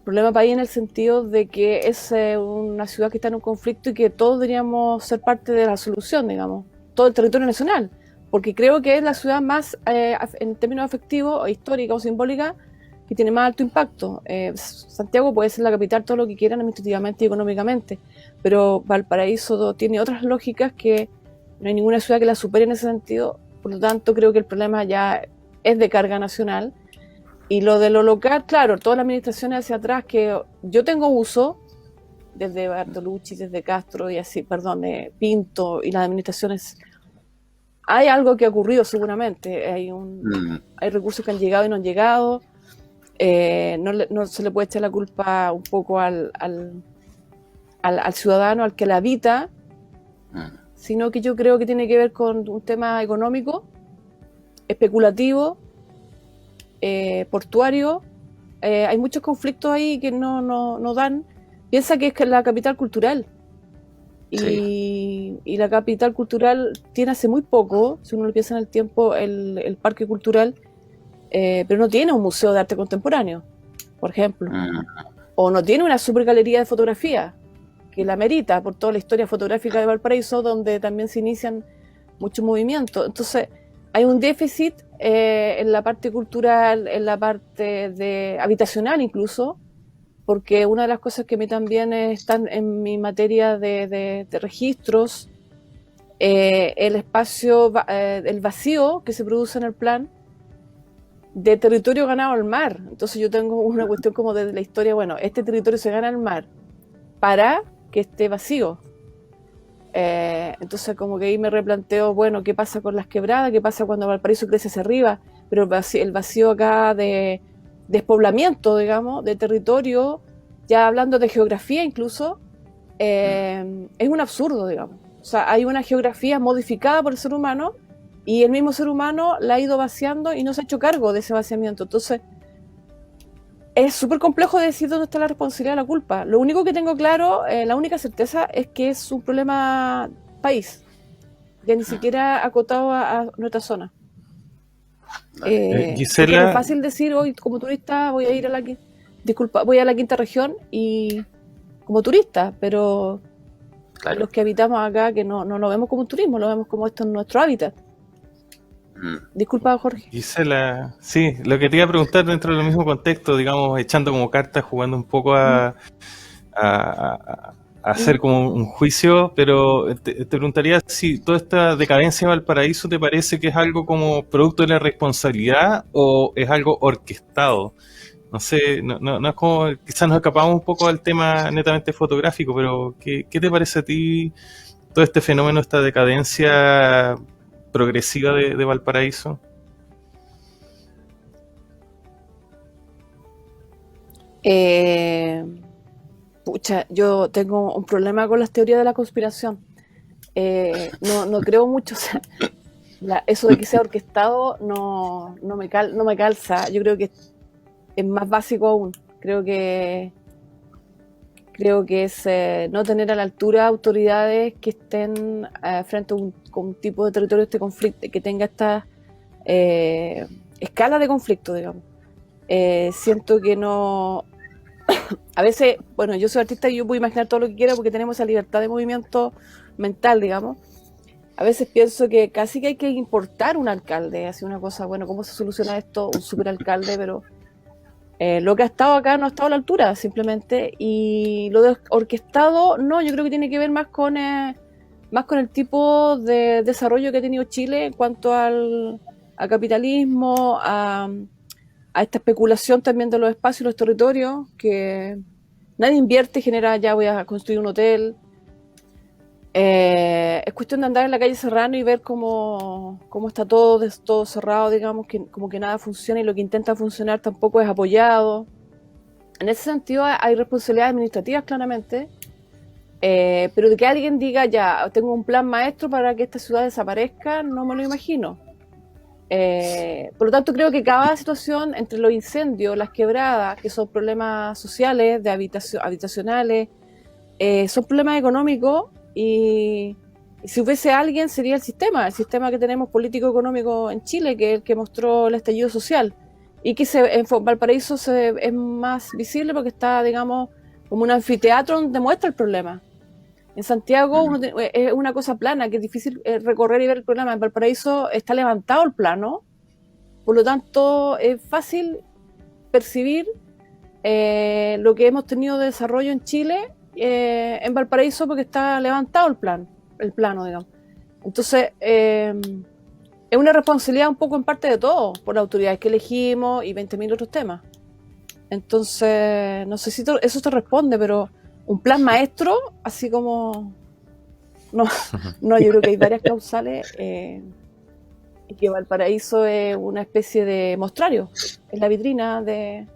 problema país en el sentido de que es una ciudad que está en un conflicto y que todos deberíamos ser parte de la solución, digamos, todo el territorio nacional. Porque creo que es la ciudad más, en términos afectivos, histórica o simbólica, que tiene más alto impacto. Santiago puede ser la capital, todo lo que quieran administrativamente y económicamente, pero Valparaíso tiene otras lógicas que no hay ninguna ciudad que la supere en ese sentido. Por lo tanto, creo que el problema ya es de carga nacional. Y lo de lo local, claro, todas las administraciones hacia atrás que yo tengo uso, desde Bartolucci, desde Castro y así, de Pinto y las administraciones, hay algo que ha ocurrido seguramente. Hay recursos que han llegado y no han llegado. No se le puede echar la culpa un poco al ciudadano, al que la habita, sino que yo creo que tiene que ver con un tema económico, especulativo, portuario. Hay muchos conflictos ahí que no dan. Piensa que es la capital cultural. y la capital cultural tiene hace muy poco, si uno lo piensa en el tiempo, el parque cultural, pero no tiene un museo de arte contemporáneo, por ejemplo, o no tiene una super galería de fotografía que la merita por toda la historia fotográfica de Valparaíso, donde también se inician muchos movimientos. Entonces hay un déficit en la parte cultural, en la parte de habitacional incluso, porque una de las cosas que a mí también están en mi materia de registros, el espacio, el vacío que se produce en el plan de territorio ganado al mar. Entonces yo tengo una cuestión como de la historia, bueno, este territorio se gana al mar para que esté vacío. Entonces como que ahí me replanteo, bueno, ¿qué pasa con las quebradas? ¿Qué pasa cuando Valparaíso crece hacia arriba? Pero el vacío acá de despoblamiento, digamos, de territorio, ya hablando de geografía incluso, es un absurdo, digamos. O sea, hay una geografía modificada por el ser humano y el mismo ser humano la ha ido vaciando y no se ha hecho cargo de ese vaciamiento. Entonces, es súper complejo decir dónde está la responsabilidad de la culpa. Lo único que tengo claro, la única certeza es que es un problema país, ya ni siquiera acotado a nuestra zona.
Gisela,
es fácil decir hoy como turista voy a ir a voy a la quinta región y como turista, pero
Claro.
los que habitamos acá que no lo vemos como un turismo, lo vemos como esto es nuestro hábitat. Disculpa, Jorge.
Gisela, sí, lo que te iba a preguntar dentro del mismo contexto, digamos, echando como cartas, jugando un poco a hacer como un juicio, pero te preguntaría si toda esta decadencia de Valparaíso te parece que es algo como producto de la responsabilidad o es algo orquestado. No sé, no es como, quizás nos escapamos un poco del tema netamente fotográfico, pero ¿qué te parece a ti todo este fenómeno, esta decadencia progresiva de Valparaíso?
Pucha, yo tengo un problema con las teorías de la conspiración. No creo mucho, o sea, eso de que sea orquestado no me calza. Yo creo que es más básico aún. Creo que es no tener a la altura autoridades que estén frente a un tipo de territorio, este conflicto, que tenga esta escala de conflicto, digamos. Siento que no... A veces, bueno, yo soy artista y yo puedo imaginar todo lo que quiera porque tenemos esa libertad de movimiento mental, digamos. A veces pienso que casi que hay que importar un alcalde, así una cosa, bueno, ¿cómo se soluciona esto? Un superalcalde, pero lo que ha estado acá no ha estado a la altura, simplemente. Y lo de orquestado, no, yo creo que tiene que ver más con el tipo de desarrollo que ha tenido Chile en cuanto al capitalismo, a esta especulación también de los espacios y los territorios, que nadie invierte y genera, ya voy a construir un hotel. Es cuestión de andar en la calle Serrano y ver cómo está todo cerrado, digamos, que como que nada funciona y lo que intenta funcionar tampoco es apoyado. En ese sentido hay responsabilidades administrativas claramente, pero de que alguien diga ya, tengo un plan maestro para que esta ciudad desaparezca, no me lo imagino. Por lo tanto, creo que cada situación, entre los incendios, las quebradas, que son problemas sociales, de habitacionales, son problemas económicos, y si hubiese alguien sería el sistema que tenemos político-económico en Chile, que es el que mostró el estallido social, y que en Valparaíso es más visible porque está, digamos, como un anfiteatro donde muestra el problema. En Santiago es una cosa plana, que es difícil recorrer y ver el problema. En Valparaíso está levantado el plano, por lo tanto es fácil percibir lo que hemos tenido de desarrollo en Chile en Valparaíso porque está levantado el plano, digamos. Entonces es una responsabilidad un poco en parte de todo, por las autoridades que elegimos y 20.000 otros temas. Entonces, no sé si eso te responde, pero un plan maestro, así como... No, yo creo que hay varias causales y que Valparaíso es una especie de mostrario, es la vitrina de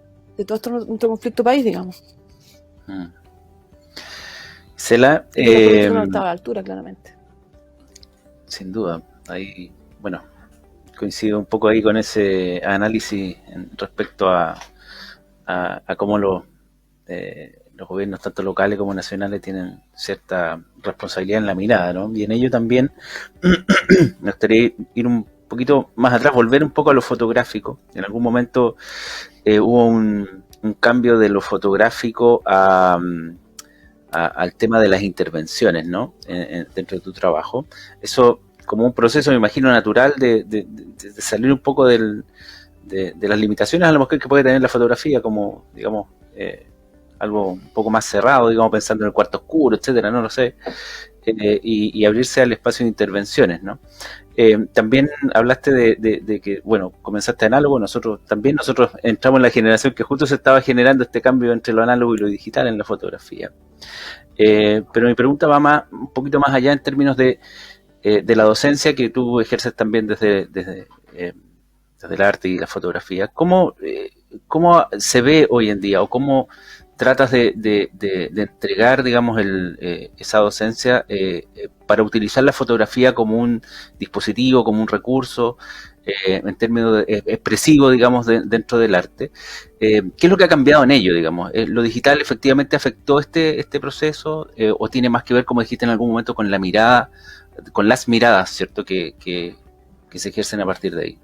todo nuestro conflicto país, digamos.
Cela,
no estaba a la altura, claramente.
sin duda, ahí, bueno, coincido un poco ahí con ese análisis respecto a cómo los gobiernos tanto locales como nacionales tienen cierta responsabilidad en la mirada, ¿no? Y en ello también me gustaría ir un poquito más atrás, volver un poco a lo fotográfico. En algún momento hubo un cambio de lo fotográfico al tema de las intervenciones, ¿no? Dentro de tu trabajo. Eso como un proceso, me imagino, natural de salir un poco de las limitaciones a lo mejor que puede tener la fotografía, como, digamos, algo un poco más cerrado, digamos, pensando en el cuarto oscuro, etcétera, no lo sé, y abrirse al espacio de intervenciones, ¿no? También hablaste de que, bueno, comenzaste análogo, nosotros entramos en la generación que justo se estaba generando este cambio entre lo análogo y lo digital en la fotografía. Pero mi pregunta va un poquito más allá en términos de la docencia que tú ejerces también desde el arte y la fotografía. ¿Cómo se ve hoy en día o cómo tratas de entregar, digamos, esa docencia para utilizar la fotografía como un dispositivo, como un recurso, en términos expresivo, digamos, dentro del arte? ¿Qué es lo que ha cambiado en ello, digamos? ¿Lo digital efectivamente afectó este proceso o tiene más que ver, como dijiste en algún momento, con la mirada, con las miradas, ¿cierto?, que se ejercen a partir de ahí?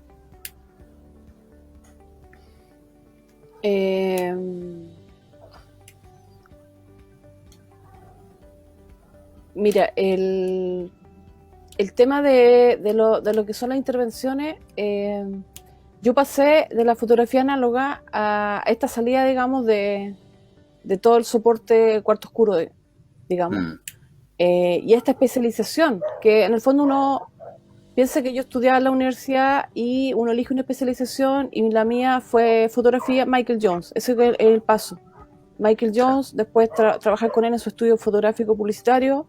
Mira, el tema de lo que son las intervenciones, yo pasé de la fotografía análoga a esta salida, digamos, de todo el soporte cuarto oscuro, digamos, y esta especialización, que en el fondo uno piensa que yo estudiaba en la universidad y uno elige una especialización y la mía fue fotografía Michael Jones, ese es el paso. Michael Jones, después trabajar con él en su estudio fotográfico publicitario,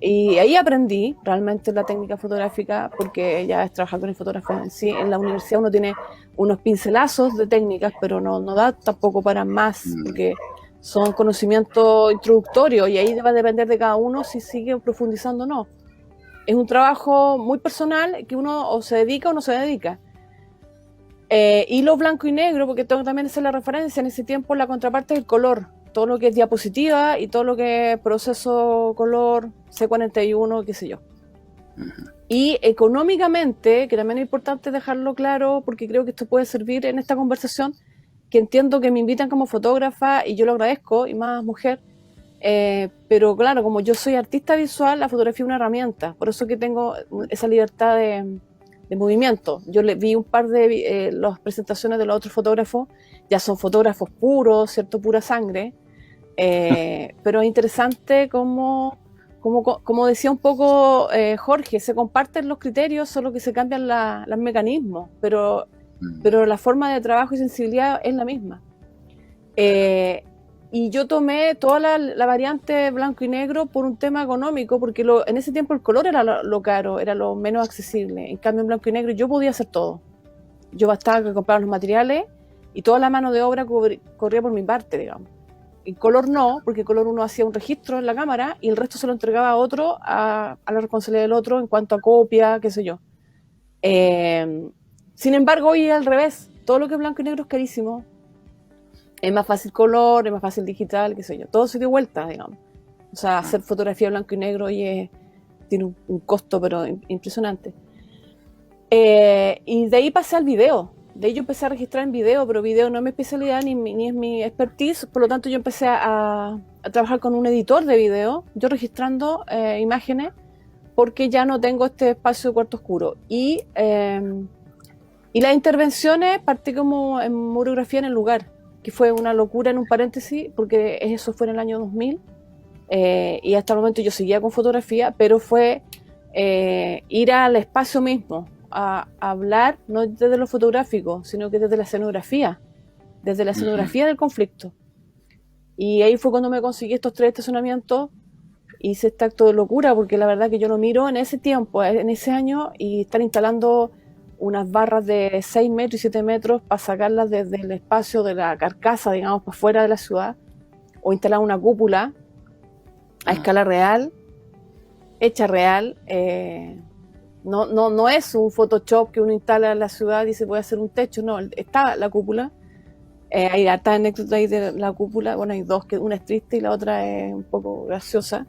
y ahí aprendí realmente la técnica fotográfica, porque ya es trabajar con el fotógrafo en sí. En la universidad uno tiene unos pincelazos de técnicas, pero no da tampoco para más, porque son conocimientos introductorios y ahí va a depender de cada uno si sigue profundizando o no. Es un trabajo muy personal que uno o se dedica o no se dedica. Y lo blanco y negro, porque tengo también esa es la referencia, en ese tiempo la contraparte es el color, todo lo que es diapositiva y todo lo que es proceso color, C41, qué sé yo. Y económicamente, que también es importante dejarlo claro, porque creo que esto puede servir en esta conversación, que entiendo que me invitan como fotógrafa y yo lo agradezco, y más mujer, pero claro, como yo soy artista visual, la fotografía es una herramienta, por eso que tengo esa libertad de movimiento. Yo le vi un par de las presentaciones de los otros fotógrafos, ya son fotógrafos puros, ¿cierto? Pura sangre, pero es interesante como decía un poco Jorge, se comparten los criterios, solo que se cambian los mecanismos, pero la forma de trabajo y sensibilidad es la misma. Y yo tomé toda la variante blanco y negro por un tema económico, porque en ese tiempo el color era lo caro, era lo menos accesible. En cambio, en blanco y negro yo podía hacer todo. Yo bastaba que comprar los materiales y toda la mano de obra corría por mi parte, digamos. En color no, porque en color uno hacía un registro en la cámara y el resto se lo entregaba a otro, a la responsabilidad del otro en cuanto a copia, qué sé yo. Sin embargo, hoy es al revés. Todo lo que es blanco y negro es carísimo. Es más fácil color, es más fácil digital, qué sé yo. Todo se dio vuelta, digamos. O sea, hacer fotografía blanco y negro hoy tiene un costo, pero impresionante. Y de ahí pasé al video. De ahí yo empecé a registrar en video, pero video no es mi especialidad ni es mi expertise. Por lo tanto, yo empecé a trabajar con un editor de video, yo registrando imágenes, porque ya no tengo este espacio de cuarto oscuro. Y las intervenciones partí como en murografía en el lugar, que fue una locura en un paréntesis, porque eso fue en el año 2000, y hasta el momento yo seguía con fotografía, pero fue ir al espacio mismo, a hablar, no desde lo fotográfico, sino que desde la escenografía del conflicto. Y ahí fue cuando me conseguí estos 3 estacionamientos, hice este acto de locura, porque la verdad que yo lo miro en ese tiempo, en ese año, y estar instalando unas barras de 6 metros y 7 metros para sacarlas desde el espacio de la carcasa, digamos, para fuera de la ciudad, o instalar una cúpula a escala real, hecha real. No es un Photoshop que uno instala en la ciudad y dice voy a hacer un techo, no, está la cúpula. Hay hartas anécdotas ahí de la cúpula. Bueno, hay dos, que una es triste y la otra es un poco graciosa.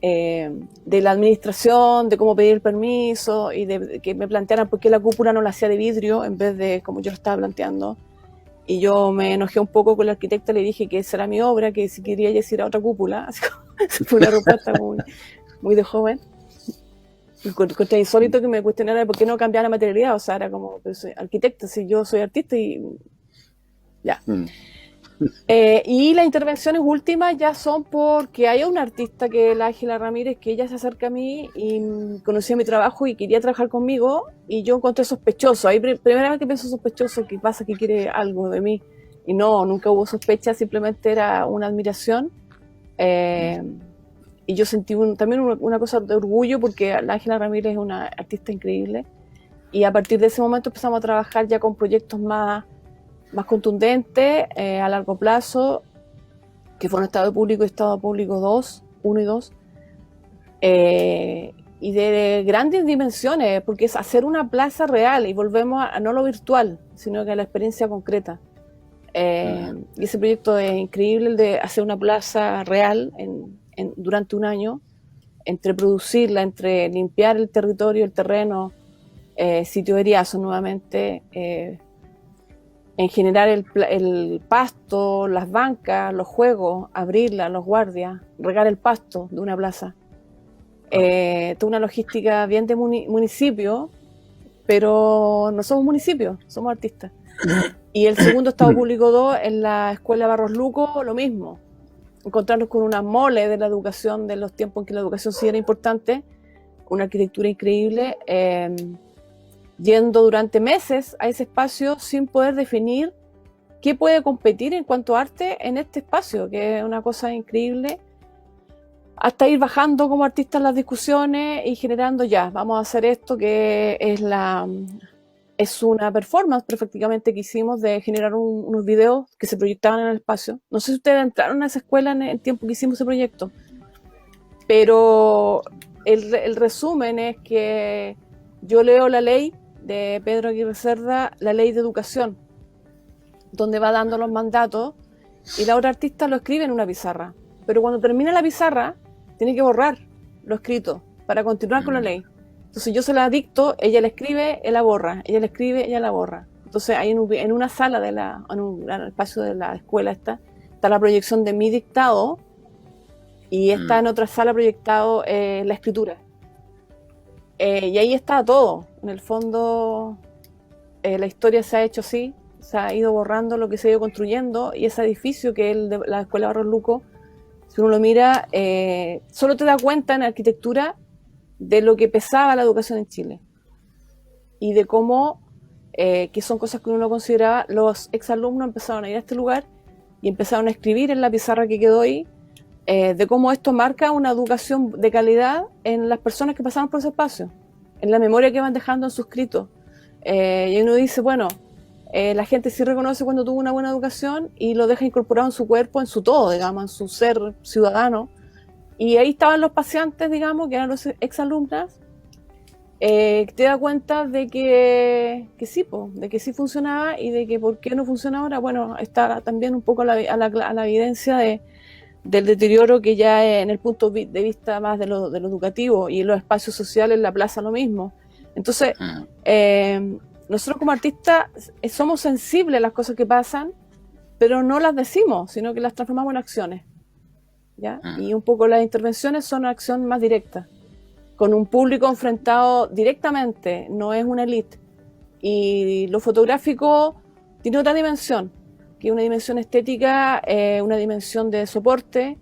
De la administración, de cómo pedir el permiso y de que me plantearan por qué la cúpula no la hacía de vidrio en vez de como yo lo estaba planteando. Y yo me enojé un poco con la arquitecta, le dije que esa era mi obra, que si quería ella ir a otra cúpula. Así como, fue una respuesta muy de joven. Encontré insólito que me cuestionara por qué no cambiar la materialidad. O sea, era como, pues, soy arquitecta, si yo soy artista y ya. Y las intervenciones últimas ya son porque hay una artista que es la Ángela Ramírez, que ella se acerca a mí y conocía mi trabajo y quería trabajar conmigo, y yo encontré sospechoso. Ahí primera vez que pienso sospechoso, que pasa que quiere algo de mí. Y no, nunca hubo sospecha, simplemente era una admiración. Y yo sentí también una cosa de orgullo, porque la Ángela Ramírez es una artista increíble. Y a partir de ese momento empezamos a trabajar ya con proyectos más contundentes, a largo plazo, que fueron Estado Público y Estado Público 2, 1 y 2, y de grandes dimensiones, porque es hacer una plaza real, y volvemos a no lo virtual, sino que a la experiencia concreta. Y ese proyecto es increíble, el de hacer una plaza real durante un año, entre producirla, entre limpiar el territorio, el terreno, sitio de Eriazo nuevamente, en generar el pasto, las bancas, los juegos, abrirlas, los guardias, regar el pasto de una plaza. Toda una logística bien de municipio, pero no somos municipios, somos artistas. Y el segundo Estado Público 2, en la Escuela Barros Luco, lo mismo. Encontrarnos con una mole de la educación, de los tiempos en que la educación sí era importante, una arquitectura increíble, yendo durante meses a ese espacio sin poder definir qué puede competir en cuanto a arte en este espacio, que es una cosa increíble, hasta ir bajando como artistas las discusiones y generando vamos a hacer esto, que es una performance prácticamente que hicimos de generar unos videos que se proyectaban en el espacio. No sé si ustedes entraron a esa escuela en el tiempo que hicimos ese proyecto, pero el resumen es que yo leo la ley de Pedro Aguirre Cerda, la ley de educación, donde va dando los mandatos, y la otra artista lo escribe en una pizarra, pero cuando termina la pizarra tiene que borrar lo escrito para continuar con la ley. Entonces yo se la dicto, ella la escribe, él la borra, ella la escribe, ella la borra. Entonces ahí en una sala en un espacio de la escuela está la proyección de mi dictado, y está en otra sala proyectado la escritura. Y ahí está todo. En el fondo, la historia se ha hecho así, se ha ido borrando lo que se ha ido construyendo, y ese edificio que es el de la Escuela Barros Luco, si uno lo mira, solo te da cuenta en arquitectura de lo que pesaba la educación en Chile y de cómo, que son cosas que uno no consideraba, los exalumnos empezaron a ir a este lugar y empezaron a escribir en la pizarra que quedó ahí, de cómo esto marca una educación de calidad en las personas que pasaron por ese espacio, en la memoria que van dejando en sus escritos. Y uno dice, bueno, la gente sí reconoce cuando tuvo una buena educación y lo deja incorporado en su cuerpo, en su todo, digamos, en su ser ciudadano. Y ahí estaban los paseantes, digamos, que eran los exalumnas, te da cuenta de que sí, de que sí funcionaba, y de que por qué no funciona ahora. Bueno, está también un poco a la evidencia del deterioro que ya en el punto de vista más de lo educativo, y en los espacios sociales, la plaza lo mismo. Entonces, nosotros como artistas somos sensibles a las cosas que pasan, pero no las decimos, sino que las transformamos en acciones, ¿ya? Y un poco las intervenciones son acción más directa, con un público enfrentado directamente, no es una élite. Y lo fotográfico tiene otra dimensión, que es una dimensión estética, una dimensión de soporte.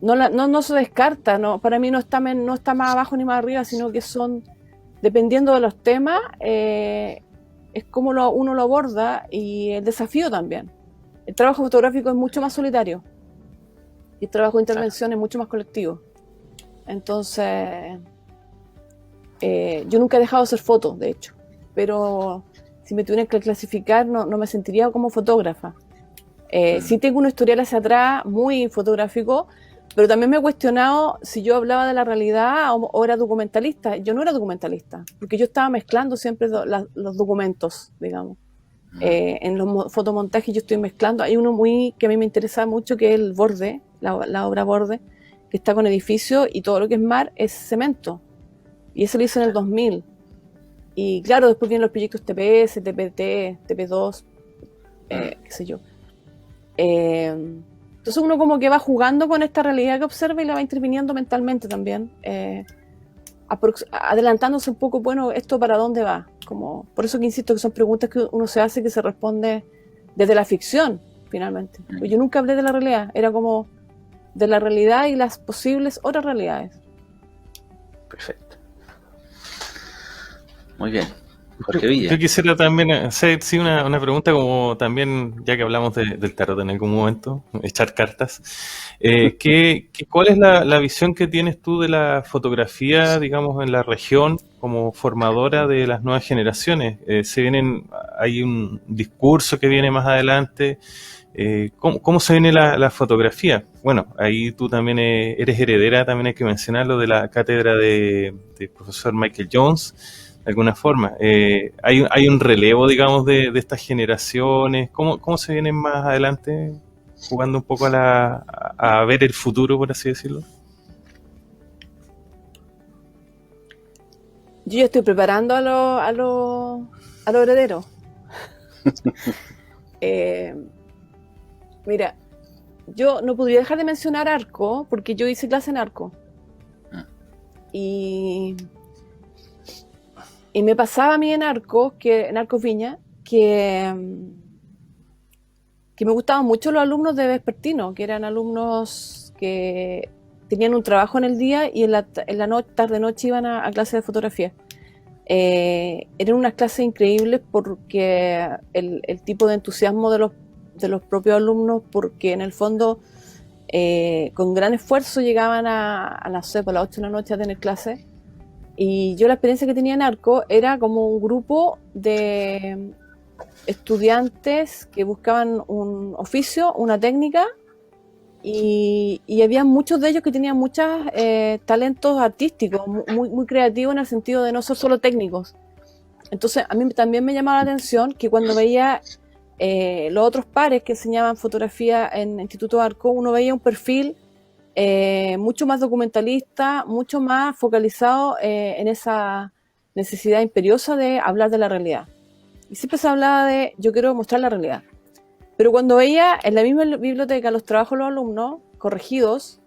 No se descarta, no, para mí no está más abajo ni más arriba, sino que son, dependiendo de los temas, es como uno lo aborda, y el desafío también. El trabajo fotográfico es mucho más solitario, y el trabajo de intervención es mucho más colectivo. Entonces, yo nunca he dejado de hacer fotos, de hecho, pero si me tuvieran que clasificar, no me sentiría como fotógrafa. Sí tengo un historial hacia atrás muy fotográfico, pero también me he cuestionado si yo hablaba de la realidad o era documentalista. Yo no era documentalista, porque yo estaba mezclando siempre los documentos, digamos. En los fotomontajes yo estoy mezclando. Hay uno que a mí me interesa mucho, que es el borde, la obra borde, que está con edificio y todo lo que es mar es cemento. Y eso lo hice en el 2000. Y claro, después vienen los proyectos TPS, TPT, TP2, qué sé yo. Entonces uno como que va jugando con esta realidad que observa y la va interviniendo mentalmente también, adelantándose un poco, bueno, ¿esto para dónde va? Como, por eso que insisto que son preguntas que uno se hace, que se responde desde la ficción, finalmente. Yo nunca hablé de la realidad, era como de la realidad y las posibles otras realidades.
Perfecto. Muy bien. Jorge Villa.
Yo quisiera también hacer una pregunta, como también, ya que hablamos del tarot en algún momento, echar cartas. ¿Cuál es la visión que tienes tú de la fotografía, digamos, en la región como formadora de las nuevas generaciones? Hay un discurso que viene más adelante. ¿Cómo se viene la fotografía? Bueno, ahí tú también eres heredera, también hay que mencionarlo, de la cátedra de profesor Michael Jones. De alguna forma, hay un relevo, digamos, de estas generaciones. ¿Cómo se vienen más adelante jugando un poco a ver el futuro, por así decirlo?
Yo ya estoy preparando a los herederos. Mira, yo no podría dejar de mencionar Arco, porque yo hice clase en Arco. Y me pasaba a mí en Arcos Viña, que me gustaban mucho los alumnos de vespertino, que eran alumnos que tenían un trabajo en el día y en la tarde-noche iban a clases de fotografía. Eran unas clases increíbles porque el tipo de entusiasmo de los propios alumnos, porque en el fondo con gran esfuerzo llegaban a las 8 de la noche a tener clases. Y yo la experiencia que tenía en Arco era como un grupo de estudiantes que buscaban un oficio, una técnica, y había muchos de ellos que tenían muchos talentos artísticos, muy creativos en el sentido de no ser solo técnicos. Entonces a mí también me llamaba la atención que cuando veía los otros pares que enseñaban fotografía en Instituto Arco, uno veía un perfil mucho más documentalista, mucho más focalizado en esa necesidad imperiosa de hablar de la realidad. Y siempre se hablaba de, yo quiero mostrar la realidad. Pero cuando veía en la misma biblioteca los trabajos de los alumnos corregidos,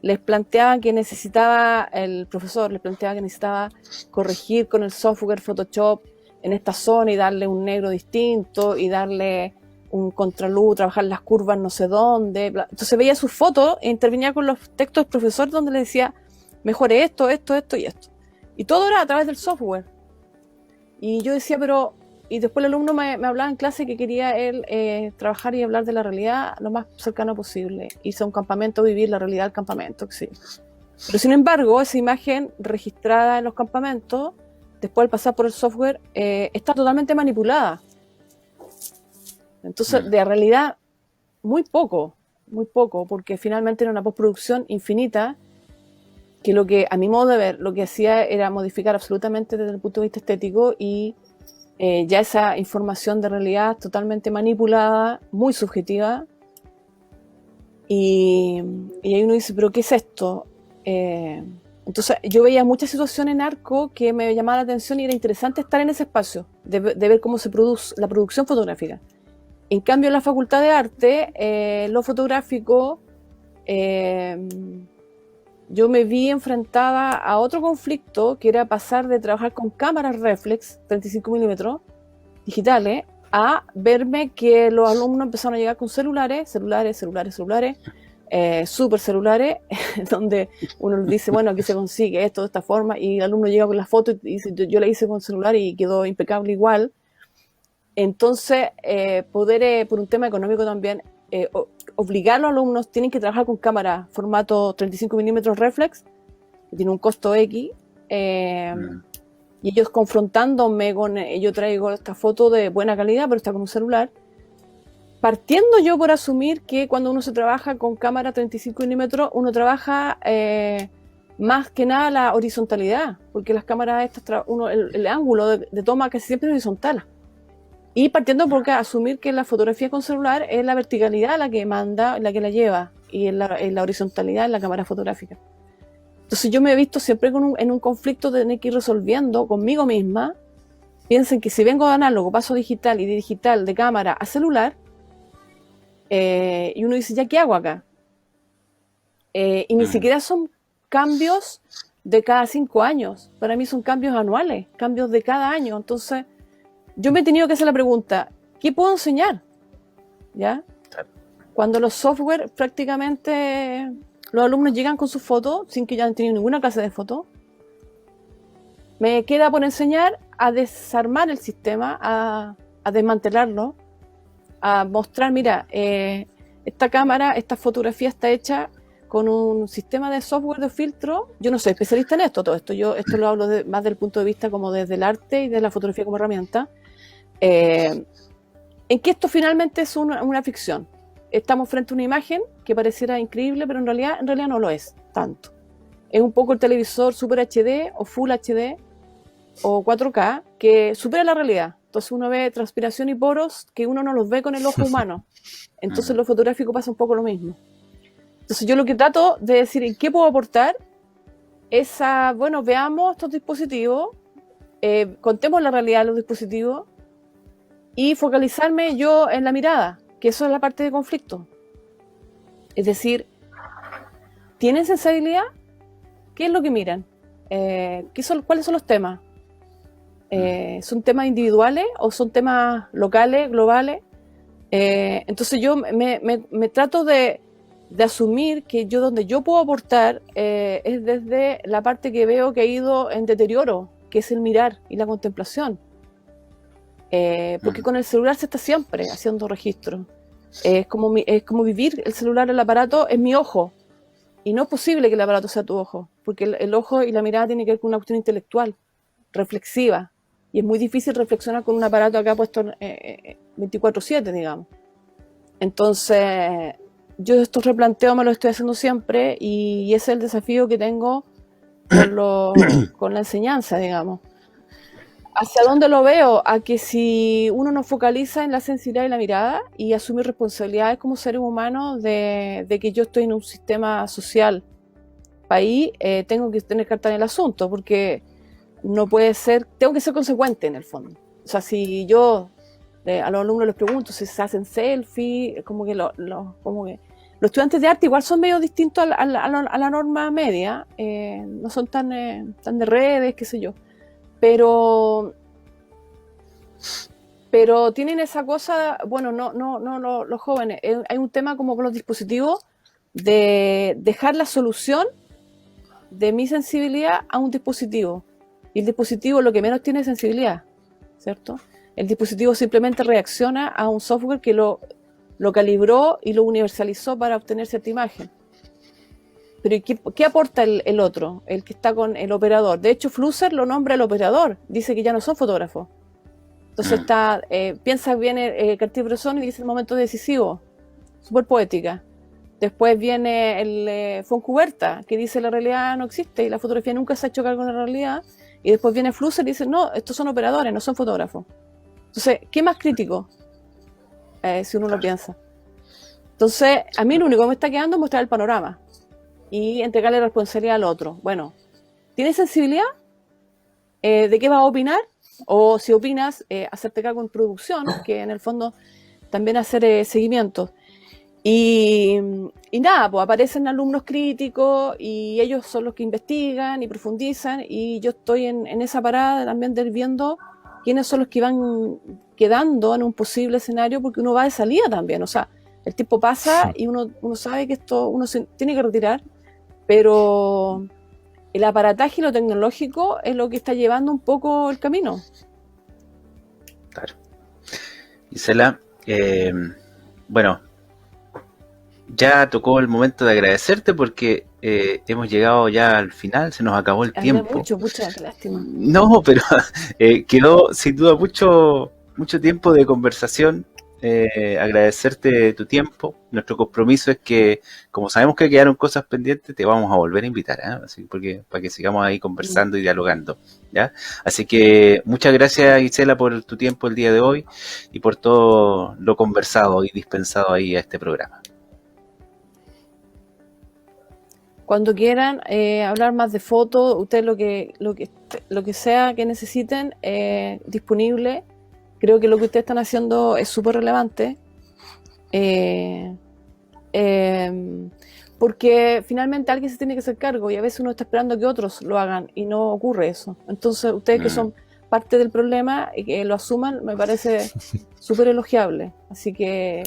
les planteaban que el profesor les planteaba que necesitaba corregir con el software Photoshop en esta zona y darle un negro distinto y darle un contraluz, trabajar las curvas no sé dónde. Entonces veía sus fotos e intervenía con los textos del profesor donde le decía, mejore esto y esto. Y todo era a través del software. Y yo decía, y después el alumno me hablaba en clase que quería él trabajar y hablar de la realidad lo más cercano posible. Irse a un campamento, vivir la realidad del campamento, sí. Pero sin embargo, esa imagen registrada en los campamentos, después al pasar por el software, está totalmente manipulada. Entonces, de realidad, muy poco, porque finalmente era una postproducción infinita, que lo que, a mi modo de ver, lo que hacía era modificar absolutamente desde el punto de vista estético y ya esa información de realidad totalmente manipulada, muy subjetiva, y ahí uno dice, ¿pero qué es esto? Entonces, yo veía muchas situaciones en Arco que me llamaban la atención y era interesante estar en ese espacio, de ver cómo se produce la producción fotográfica. En cambio, en la Facultad de Arte, lo fotográfico, yo me vi enfrentada a otro conflicto, que era pasar de trabajar con cámaras reflex 35 milímetros digitales a verme que los alumnos empezaron a llegar con celulares, super celulares, donde uno les dice, bueno, aquí se consigue esto de esta forma, y el alumno llega con la foto y dice, yo la hice con celular y quedó impecable igual. Entonces, por un tema económico también, obligar a los alumnos, tienen que trabajar con cámara formato 35 milímetros reflex, que tiene un costo X, y ellos confrontándome con, yo traigo esta foto de buena calidad, pero está con un celular, partiendo yo por asumir que cuando uno se trabaja con cámara 35 milímetros, uno trabaja más que nada la horizontalidad, porque las cámaras estas, el ángulo de toma casi siempre es horizontal. Y partiendo por asumir que la fotografía con celular es la verticalidad la que manda, la que la lleva, y en la horizontalidad en la cámara fotográfica. Entonces yo me he visto siempre en un conflicto de tener que ir resolviendo conmigo misma. Piensen que si vengo de análogo, paso a digital y de digital, de cámara a celular, y uno dice, ¿ya qué hago acá? Y ni siquiera son cambios de cada 5 años. Para mí son cambios anuales, cambios de cada año. Entonces, yo me he tenido que hacer la pregunta, ¿qué puedo enseñar? ¿Ya? Cuando los software prácticamente los alumnos llegan con sus fotos sin que ya hayan tenido ninguna clase de fotos, me queda por enseñar a desarmar el sistema, a desmantelarlo, a mostrar, mira, esta cámara, esta fotografía está hecha con un sistema de software de filtro. Yo no soy especialista en todo esto, yo esto lo hablo más del punto de vista como desde el arte y de la fotografía como herramienta, en que esto finalmente es una ficción. Estamos frente a una imagen que pareciera increíble, pero en realidad no lo es tanto. Es un poco el televisor Super HD o Full HD o 4K que supera la realidad. Entonces uno ve transpiración y poros que uno no los ve con el ojo humano. Entonces lo fotográfico pasa un poco lo mismo. Entonces yo lo que trato de decir en qué puedo aportar es bueno, veamos estos dispositivos, contemos la realidad de los dispositivos y focalizarme yo en la mirada, que eso es la parte de conflicto. Es decir, ¿tienen sensibilidad? ¿Qué es lo que miran? ¿Cuáles son los temas? ¿Son temas individuales o son temas locales, globales? Entonces yo me trato de asumir que donde yo puedo aportar es desde la parte que veo que ha ido en deterioro, que es el mirar y la contemplación. Porque con el celular se está siempre haciendo registro. Es como vivir el celular, el aparato, es mi ojo. Y no es posible que el aparato sea tu ojo, porque el ojo y la mirada tienen que ver con una cuestión intelectual, reflexiva. Y es muy difícil reflexionar con un aparato acá puesto 24/7, digamos. Entonces, yo estos replanteos me los estoy haciendo siempre y ese es el desafío que tengo con la enseñanza, digamos. ¿Hacia dónde lo veo? A que si uno no focaliza en la sensibilidad y la mirada y asumir responsabilidades como seres humanos de que yo estoy en un sistema social país, tengo que tener carta en el asunto, porque no puede ser, tengo que ser consecuente en el fondo. O sea, si yo a los alumnos les pregunto si se hacen selfies, como que los estudiantes de arte igual son medio distintos a la norma media, no son tan de redes, qué sé yo. Pero tienen esa cosa, bueno, no los jóvenes, hay un tema como con los dispositivos de dejar la solución de mi sensibilidad a un dispositivo. Y el dispositivo lo que menos tiene es sensibilidad, ¿cierto? El dispositivo simplemente reacciona a un software que lo calibró y lo universalizó para obtener cierta imagen. Pero ¿qué aporta el otro? El que está con el operador. De hecho, Flusser lo nombra el operador. Dice que ya no son fotógrafos. Entonces piensa bien Cartier-Bresson y dice el momento decisivo. Súper poética. Después viene el Foncuberta, que dice la realidad no existe y la fotografía nunca se ha hecho cargo de la realidad. Y después viene Flusser y dice, no, estos son operadores, no son fotógrafos. Entonces, ¿qué más crítico? Si uno lo piensa. Entonces, a mí lo único que me está quedando es mostrar el panorama y entregarle responsabilidad al otro. Bueno, ¿tienes sensibilidad? ¿De qué vas a opinar? O si opinas, hacerte cargo en producción, que en el fondo también hacer seguimiento. Y nada, pues aparecen alumnos críticos y ellos son los que investigan y profundizan y yo estoy en esa parada también de ir viendo quiénes son los que van quedando en un posible escenario, porque uno va de salida también. O sea, el tiempo pasa y uno sabe que esto uno se tiene que retirar, pero el aparataje y lo tecnológico es lo que está llevando un poco el camino.
Claro. Gisela, bueno, ya tocó el momento de agradecerte porque hemos llegado ya al final, se nos acabó el tiempo.
Mucha lástima.
No, pero quedó sin duda mucho tiempo de conversación. agradecerte tu tiempo. Nuestro compromiso es que, como sabemos que quedaron cosas pendientes, te vamos a volver a invitar, ¿eh? Así, porque, para que sigamos ahí conversando y dialogando, ¿ya? Así que muchas gracias, Gisela, por tu tiempo el día de hoy y por todo lo conversado y dispensado ahí a este programa.
Cuando quieran hablar más de fotos, ustedes lo que sea que necesiten, disponible. Creo que lo que ustedes están haciendo es súper relevante, porque finalmente alguien se tiene que hacer cargo y a veces uno está esperando que otros lo hagan y no ocurre eso. Entonces ustedes que son parte del problema y que lo asuman, me parece súper elogiable. Así que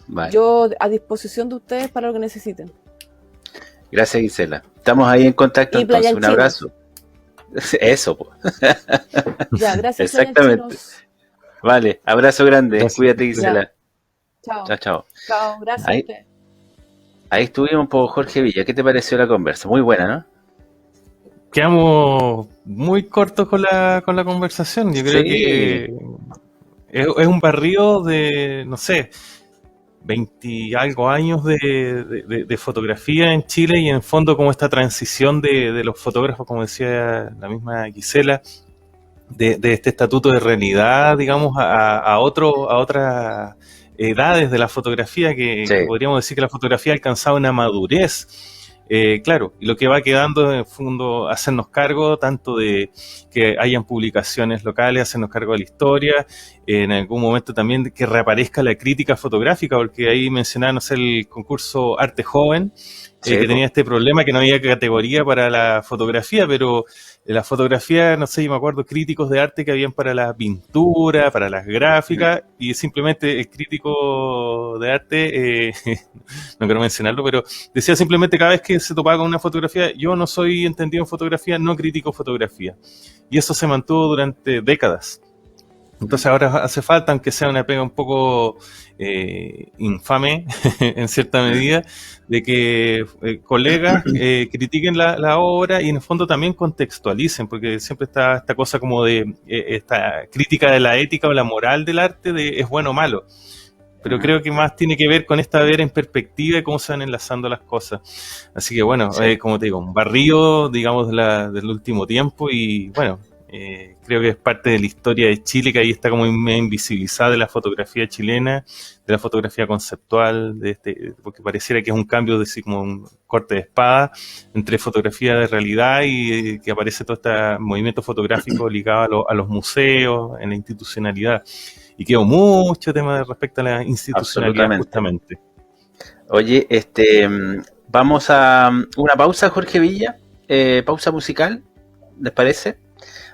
Vale.
yo a disposición de ustedes para lo que necesiten.
Gracias, Gisela. Estamos ahí en contacto,
Y
entonces.
Playa
Un
Chinos.
abrazo. Eso, pues.
Ya, gracias.
Exactamente.
Playa Chinos.
Vale, abrazo grande.
Gracias.
Cuídate, Gisela.
Chao.
Chao, chao.
Chao, gracias
Ahí.
a ustedes.
Ahí estuvimos por Jorge Villa. ¿Qué te pareció la conversa? Muy buena, ¿no?
Quedamos muy cortos con la conversación. Yo creo
Sí.
que es un barrio de, no sé, 20 y algo años de fotografía en Chile y en fondo como esta transición de los fotógrafos, como decía la misma Gisela, de este estatuto de realidad, digamos, a otras edades de la fotografía, que podríamos decir que la fotografía ha alcanzado una madurez. Claro, y lo que va quedando en el fondo, hacernos cargo tanto de que hayan publicaciones locales, hacernos cargo de la historia, en algún momento también de que reaparezca la crítica fotográfica, porque ahí mencionaba, no sé, el concurso Arte Joven, que tenía este problema que no había categoría para la fotografía, pero la fotografía, no sé, yo me acuerdo críticos de arte que habían para la pintura, para las gráficas, y simplemente el crítico de arte, no quiero mencionarlo, pero decía simplemente cada vez que se topaba con una fotografía, yo no soy entendido en fotografía, no critico fotografía. Y eso se mantuvo durante décadas. Entonces ahora hace falta, aunque sea una pega un poco infame en cierta medida, de que colegas critiquen la obra y en el fondo también contextualicen, porque siempre está esta cosa como de esta crítica de la ética o la moral del arte, de es bueno o malo. Pero creo que más tiene que ver con esta ver en perspectiva y cómo se van enlazando las cosas. Así que bueno, como te digo, un barrio, digamos, del último tiempo y bueno, creo que es parte de la historia de Chile, que ahí está como invisibilizada de la fotografía chilena, de la fotografía conceptual, porque pareciera que es un cambio, de como un corte de espada entre fotografía de realidad y que aparece todo este movimiento fotográfico ligado a los museos, en la institucionalidad. Y quedó mucho tema respecto a la institucionalidad justamente.
Oye, vamos a una pausa, Jorge Villa, pausa musical, ¿les parece?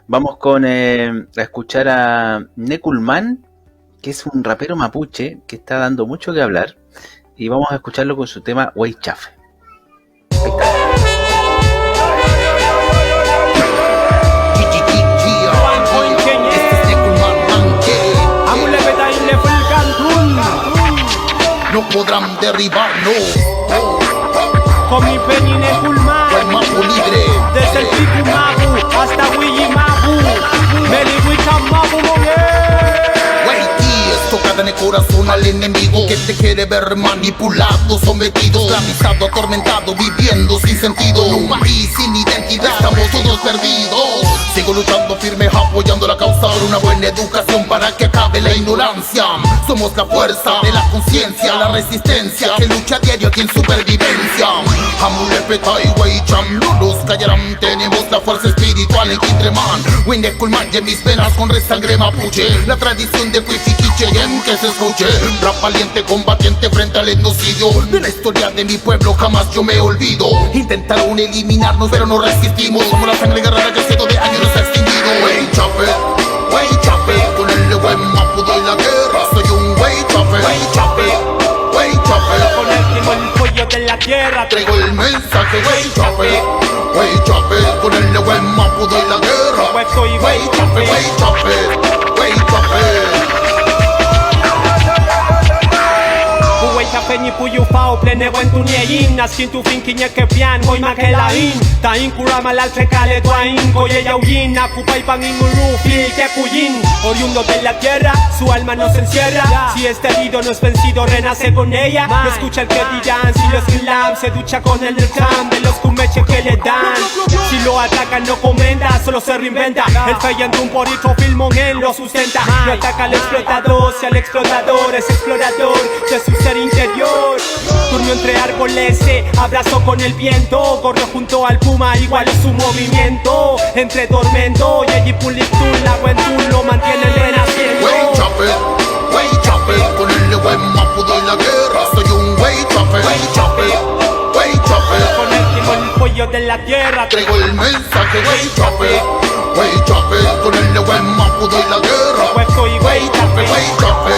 Vamos a escuchar a Nekulman, que es un rapero mapuche que está dando mucho que hablar, y vamos a escucharlo con su tema Weichafe. Ahí está.
No podrán derribarnos.
Con mi peña Nekulman,
El mapu libre.
desde el Picumabu hasta Wijimabu, Melihuichamabu,
Tocada en el corazón al enemigo que te quiere ver manipulado, sometido, esclavizado, atormentado, viviendo sin sentido. Un país sin identidad, estamos todos perdidos. Sigo luchando firme, apoyando la causa por una buena educación para que acabe la ignorancia. Somos la fuerza de la conciencia, la resistencia que lucha a diario aquí en supervivencia. Amulepeta y Weicham no nos callarán, tenemos la fuerza espiritual en Quintreman. Nekulman y en mis venas con sangre mapuche, la tradición de Huifiquiche que se escuche. Rap valiente, combatiente frente al genocidio. De la historia de mi pueblo jamás yo me olvido. Intentaron eliminarnos pero no resistimos. Como la sangre guerrera que cientos de años nos ha extinguido. Weichafe, con el buen mapu doy la guerra. Soy un Weichafe.
con el tengo el pollo de la tierra.
Traigo el mensaje, Weichafe, con el buen mapu doy la guerra. Weichafe.
Cha fenyi puyu fao plene wen tu nyein Askin tu fin kinye ke pian Hoy ma ke la in Ta in kurama la trekale tua in Koye yauyin Akupa y pan inguru Fil que kuyin Oriundo de la tierra Su alma no se encierra Si este herido no es vencido Renace con ella No escucha el que dirán Si los slam se ducha con el cam De los kumeches que le dan Si lo atacan no comenta Solo se reinventa El feyendo un porito filmón él lo sustenta No ataca al explotador Si al explotador es explorador De su ser interior Turno entre árboles se abrazó con el viento Corrió junto al puma igual es su movimiento Entre tormento y allí pulitún La buentún lo mantiene renaciendo
Wey chopper, con el buen mapu doy la guerra. Soy un wey chopper,
Con el timón el pollo de la tierra
traigo el mensaje, wey chopper, con el buen mapu doy la guerra.
Puesto y
Wey chopper.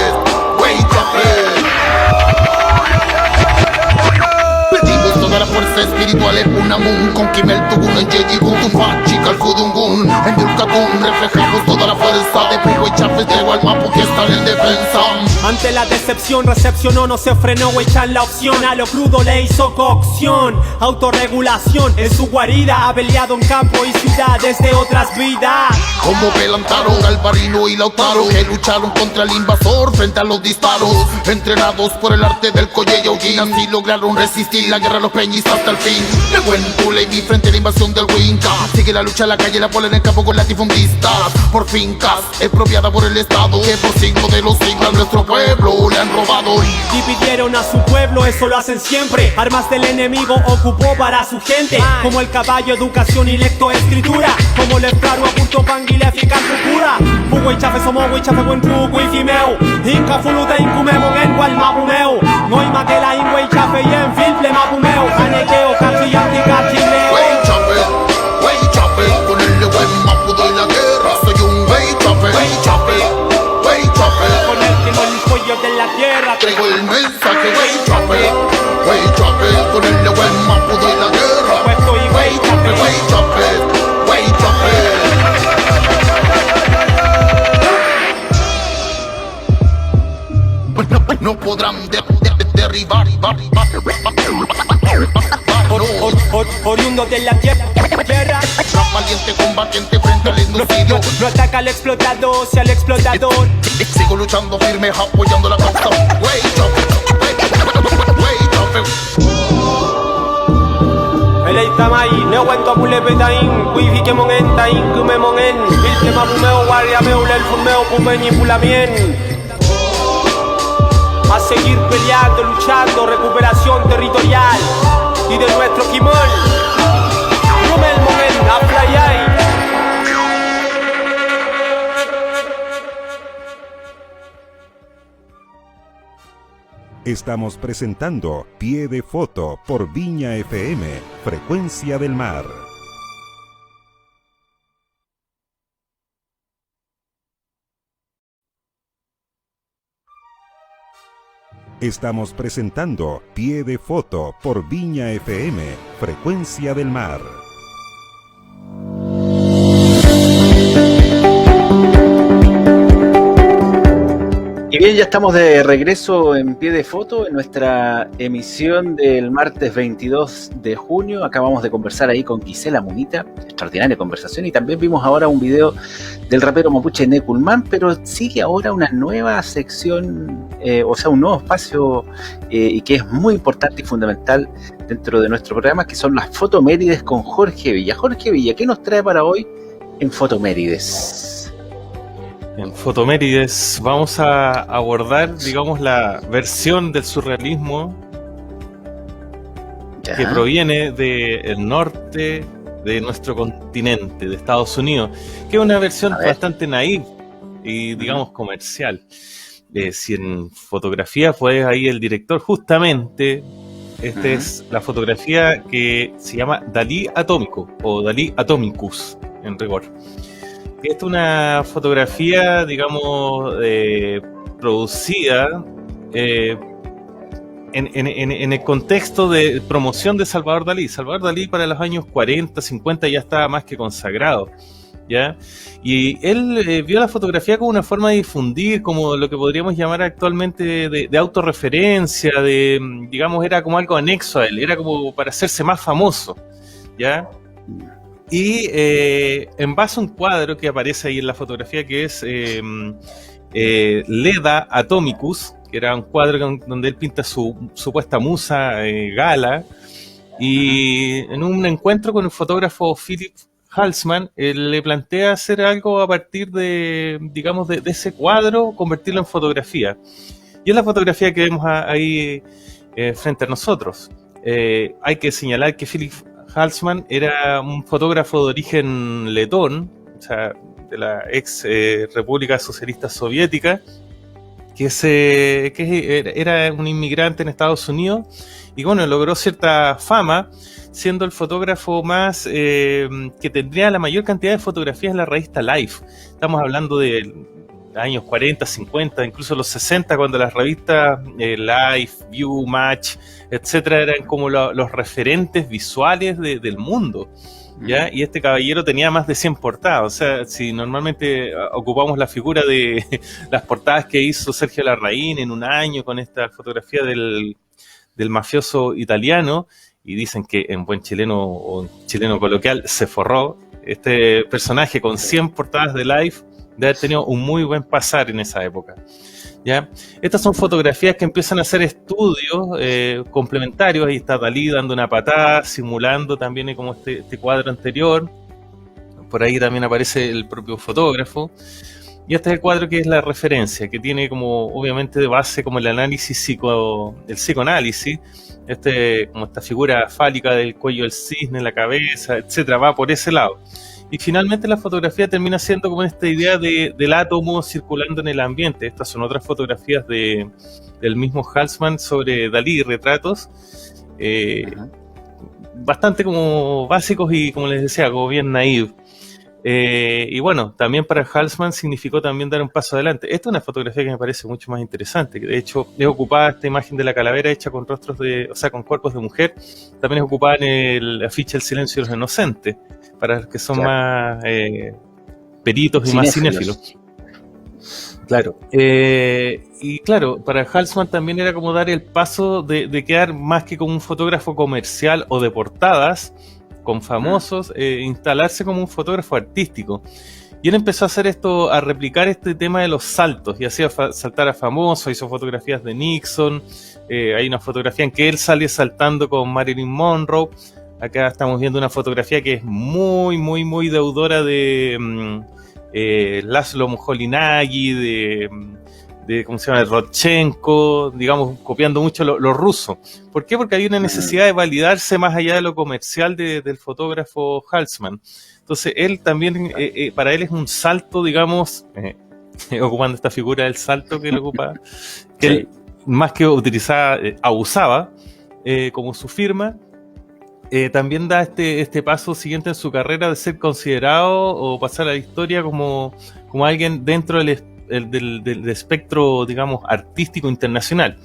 Pedimos toda la fuerza espiritual en Unamun Con Kimel Tugun en Yejigun Tumbachi Calcudungun En Yulcatun reflejamos toda la fuerza de Pugo y Chapes de Gualmapo que están en defensa.
Ante la decepción recepcionó, no se frenó, echar la opción a lo crudo le hizo cocción. Autorregulación en su guarida, ha peleado en campo y ciudad desde otras vidas.
Como Belantaro, Alvarino y Lautaro que lucharon contra el invasor frente a los disparos. Entrenados por el arte del Koye Yojin, así lograron resistir la guerra a los peñis hasta el fin. De buen Tule y frente a la invasión del Winca. Sigue la lucha en la calle, la bola en el campo con latifundistas. Por fincas, expropiada por el Estado, que por siglo de los siglos a nuestro pueblo le han robado.
Dividieron a su pueblo, eso lo hacen siempre. Armas del enemigo ocupó para su gente. Como el caballo, educación y lectoescritura. Como el esclavo a punto panguile eficaz procura. Fugo y chafe somos y chafe buen truco y fimeo. Inca fuluta incumemo en cual mapumeo. No hay más que la ingüe y chafe y en filple mapumeo. Canequeo, cachillanti, cachileo.
Wey chape, con el buen mapu doy la guerra. Soy un wey chape.
Con el timón y pollo de la tierra.
Traigo el mensaje, wey chape, con el buen mapu doy la guerra.
Puesto y
Wey chape. No podrán derribar.
Oriundo de la tierra.
Valiente combatiente frente al endocidio.
No ataca al explotador, si al explotador.
Sigo luchando firme, apoyando la causa. Wey chape.
Tamai, ne wento pule betain, wifi que monentain, kume monen, il que mabumeo, guardia meu, el fumeo, pumeñi pulamien. A seguir peleando, luchando, recuperación territorial y de nuestro Kimol. Rumel monen, a playay.
Estamos presentando Pie de Foto por Viña FM, Frecuencia del Mar. Estamos presentando Pie de Foto por Viña FM, Frecuencia del Mar.
Y bien, ya estamos de regreso en Pie de Foto en nuestra emisión del martes 22 de junio. Acabamos de conversar ahí con Gisela Munita, extraordinaria conversación, y también vimos ahora un video del rapero mapuche Nekulman, pero sigue ahora una nueva sección, un nuevo espacio y que es muy importante y fundamental dentro de nuestro programa, que son las fotomérides con Jorge Villa. Jorge Villa, ¿qué nos trae para hoy en fotomérides?
En Fotomérides vamos a abordar, digamos, la versión del surrealismo que proviene del norte de nuestro continente, de Estados Unidos, que es una versión bastante naif y, digamos, comercial. Si en fotografía, pues ahí el director justamente, es la fotografía que se llama Dalí Atómico o Dalí Atomicus, en rigor. Esta es una fotografía, digamos, producida en el contexto de promoción de Salvador Dalí. Salvador Dalí para los años 40, 50 ya estaba más que consagrado. ¿ya? Y él vio la fotografía como una forma de difundir, como lo que podríamos llamar actualmente de autorreferencia, digamos, era como algo anexo a él, era como para hacerse más famoso, ¿ya? Y en base a un cuadro que aparece ahí en la fotografía, que es Leda Atomicus, que era un cuadro donde él pinta su supuesta musa Gala, y en un encuentro con el fotógrafo Philip Halsman, él le plantea hacer algo a partir de, digamos, de ese cuadro, convertirlo en fotografía. Y es la fotografía que vemos ahí frente a nosotros. Hay que señalar que Philip Halsman era un fotógrafo de origen letón, o sea, de la ex República Socialista Soviética, que era un inmigrante en Estados Unidos y bueno, logró cierta fama siendo el fotógrafo más que tendría la mayor cantidad de fotografías en la revista Life. Estamos hablando de años 40, 50, incluso los 60, cuando las revistas Life, View, Match, etcétera, eran como los referentes visuales del mundo, ¿ya? Y este caballero tenía más de 100 portadas. O sea, si normalmente ocupamos la figura de las portadas que hizo Sergio Larraín en un año con esta fotografía del mafioso italiano, y dicen que en buen chileno o chileno coloquial se forró, este personaje con 100 portadas de Life de haber tenido un muy buen pasar en esa época, ¿ya? Estas son fotografías que empiezan a hacer estudios complementarios. Ahí está Dalí dando una patada, simulando también como este cuadro anterior. Por ahí también aparece el propio fotógrafo. Y este es el cuadro que es la referencia, que tiene como obviamente de base como el análisis el psicoanálisis, como esta figura fálica del cuello del cisne, la cabeza, etcétera, va por ese lado. Y finalmente la fotografía termina siendo como esta idea del átomo circulando en el ambiente. Estas son otras fotografías del mismo Halsman sobre Dalí, retratos, bastante como básicos y, como les decía, como bien naive. Y bueno, también para Halsman significó también dar un paso adelante. Esta es una fotografía que me parece mucho más interesante, que de hecho es ocupada esta imagen de la calavera hecha con rostros con cuerpos de mujer, también es ocupada en el afiche El silencio de los inocentes, para los que son más peritos y más cinéfilos. Claro. Y claro, para Halsman también era como dar el paso de quedar más que como un fotógrafo comercial o de portadas con famosos, instalarse como un fotógrafo artístico. Y él empezó a hacer a replicar este tema de los saltos, y hacía saltar a famosos, hizo fotografías de Nixon, hay una fotografía en que él sale saltando con Marilyn Monroe. Acá estamos viendo una fotografía que es muy, muy, muy deudora de Laszlo Moholy-Nagy, de ¿cómo se llama? Rodchenko, digamos, copiando mucho lo ruso. ¿Por qué? Porque hay una necesidad de validarse más allá de lo comercial del fotógrafo Halsman. Entonces, él también, para él es un salto, digamos, ocupando esta figura del salto que él ocupaba, que él, más que utilizaba, abusaba, como su firma, también da este paso siguiente en su carrera de ser considerado o pasar a la historia como alguien dentro del espectro, digamos, artístico internacional.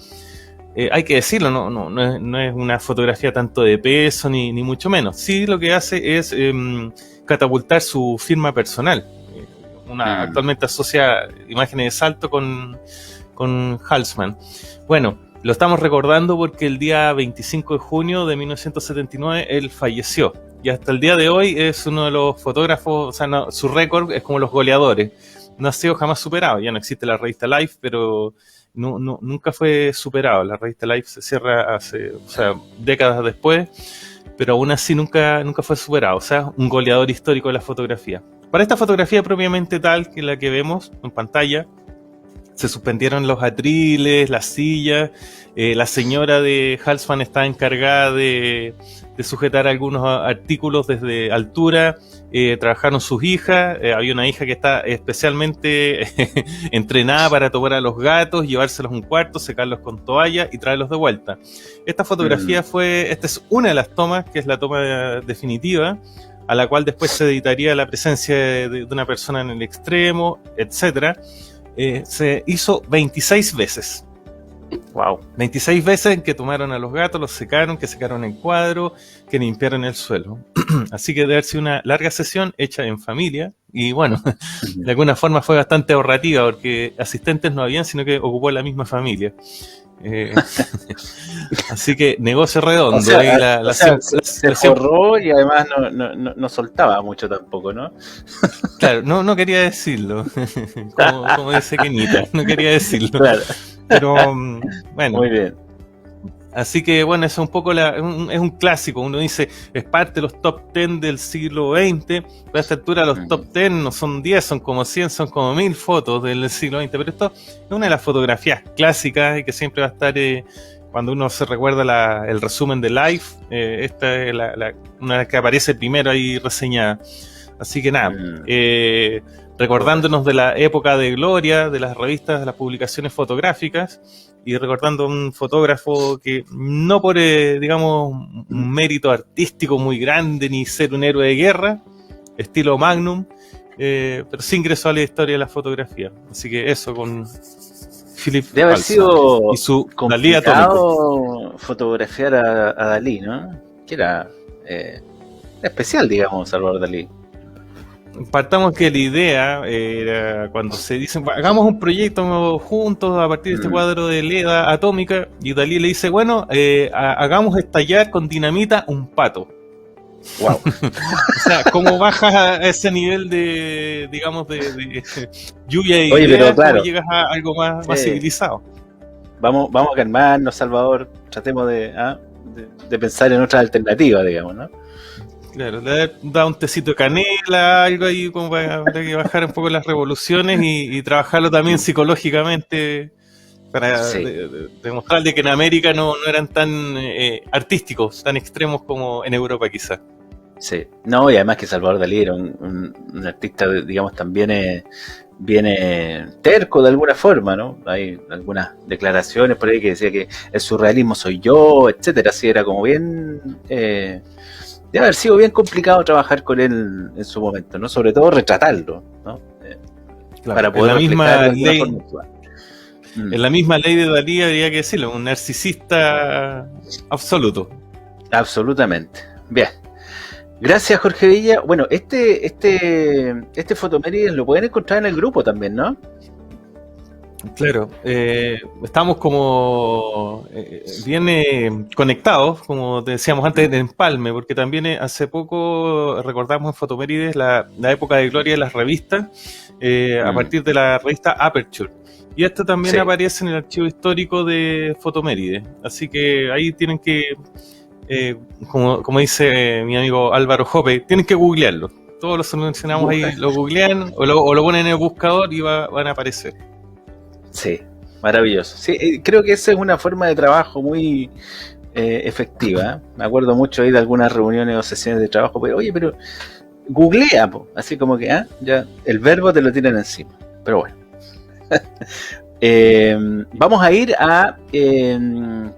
Hay que decirlo, no es una fotografía tanto de peso ni mucho menos. Sí, lo que hace es catapultar su firma personal. Actualmente asocia imágenes de salto con Halsman. Bueno, lo estamos recordando porque el día 25 de junio de 1979 él falleció. Y hasta el día de hoy es uno de los fotógrafos, o sea, su récord es como los goleadores. No ha sido jamás superado. Ya no existe la revista Life, pero nunca fue superado. La revista Life se cierra décadas después, pero aún así nunca fue superado. O sea, un goleador histórico de la fotografía. Para esta fotografía propiamente tal, que la que vemos en pantalla, se suspendieron los atriles, las sillas. La señora de Halsman está encargada de sujetar algunos artículos desde altura. Trabajaron sus hijas. Había una hija que está especialmente entrenada para tomar a los gatos, llevárselos a un cuarto, secarlos con toalla y traerlos de vuelta. Esta fotografía esta es una de las tomas, que es la toma definitiva, a la cual después se editaría la presencia de una persona en el extremo, etcétera. Se hizo 26 veces.
Wow.
26 veces en que tomaron a los gatos, los secaron, que secaron en cuadro, que limpiaron el suelo. Así que debe haber sido una larga sesión hecha en familia. Y bueno, de alguna forma fue bastante ahorrativa porque asistentes no habían, sino que ocupó la misma familia. Así que negocio redondo.
O sea,
Ahí
se forró y además no soltaba mucho tampoco, ¿no?
Claro, no quería decirlo. como dice Kenita, no quería decirlo.
Claro.
Pero bueno.
Muy bien.
Así que bueno, eso es un poco es un clásico. Uno dice, es parte de los top 10 del siglo XX. Pero a esta altura los top 10 no son 10, son como 100, son como 1000 fotos del siglo XX. Pero esto es una de las fotografías clásicas y que siempre va a estar cuando uno se recuerda el resumen de Life. Esta es una que aparece primero ahí reseñada. Así que nada, recordándonos de la época de gloria de las revistas, de las publicaciones fotográficas, y recordando a un fotógrafo que no por, digamos, un mérito artístico muy grande, ni ser un héroe de guerra, estilo Magnum, pero sí ingresó a la historia de la fotografía. Así que eso con Philip
Debe haber
Balsa
sido
y su Dalí atómico.
complicado fotografiar a Dalí, ¿no? Que era especial, digamos, Salvador Dalí.
Partamos que la idea era cuando se dicen, hagamos un proyecto juntos a partir de este cuadro de Leda atómica, y Dalí le dice, bueno, hagamos estallar con dinamita un pato.
Wow.
O sea, ¿cómo bajas a ese nivel de, digamos, de lluvia y
Oye,
ideas,
pero claro,
cómo llegas a algo más civilizado?
Vamos a calmarnos, Salvador. Tratemos de pensar en otras alternativas, digamos, ¿no?
Claro, le da un tecito de canela, algo ahí como para que bajar un poco las revoluciones y trabajarlo también psicológicamente para demostrarle que en América no eran tan artísticos, tan extremos como en Europa quizás.
Sí, no, y además que Salvador Dalí era un artista, digamos, también viene terco de alguna forma, ¿no? Hay algunas declaraciones por ahí que decía que el surrealismo soy yo, etcétera, así era como bien... debe haber sido bien complicado trabajar con él en su momento, ¿no? Sobre todo retratarlo, ¿no?
Claro,
para poder reflejar de alguna forma.
En la misma ley de Dalí habría que decirlo, un narcisista absoluto.
Absolutamente. Bien. Gracias, Jorge Villa. Bueno, este Fotomérides lo pueden encontrar en el grupo también, ¿no?
Claro, estamos como bien conectados, como te decíamos antes, de empalme, porque también hace poco recordamos en Fotomérides la época de gloria de las revistas, a partir de la revista Aperture. Y esto también aparece en el archivo histórico de Fotomérides. Así que ahí tienen que, como dice mi amigo Álvaro Jope, tienen que googlearlo. Todos los que mencionamos ahí lo googlean o lo ponen en el buscador y van a aparecer.
Sí, maravilloso. Sí, creo que esa es una forma de trabajo muy efectiva. Me acuerdo mucho ahí de algunas reuniones o sesiones de trabajo, pero oye, googlea, así como que ya el verbo te lo tiran encima. Pero bueno. Vamos a ir a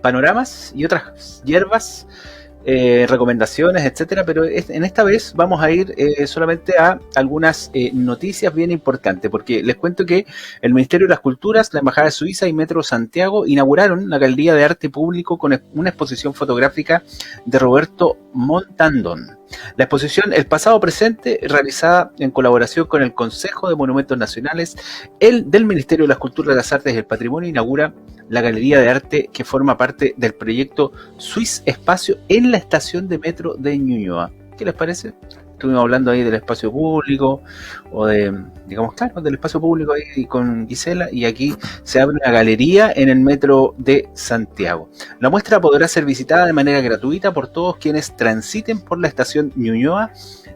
panoramas y otras hierbas, recomendaciones, etcétera, pero en esta vez vamos a ir solamente a algunas noticias bien importantes, porque les cuento que el Ministerio de las Culturas, la Embajada de Suiza y Metro Santiago inauguraron la Galería de Arte Público con una exposición fotográfica de Roberto Montandón. La exposición El Pasado Presente, realizada en colaboración con el Consejo de Monumentos Nacionales, del Ministerio de las Culturas, las Artes y el Patrimonio, inaugura la Galería de Arte que forma parte del proyecto Swiss Espacio en la estación de metro de Ñuñoa. ¿Qué les parece? Estuvimos hablando ahí del espacio público, o digamos, claro, del espacio público ahí con Gisela, y aquí se abre una galería en el metro de Santiago. La muestra podrá ser visitada de manera gratuita por todos quienes transiten por la estación Ñuñoa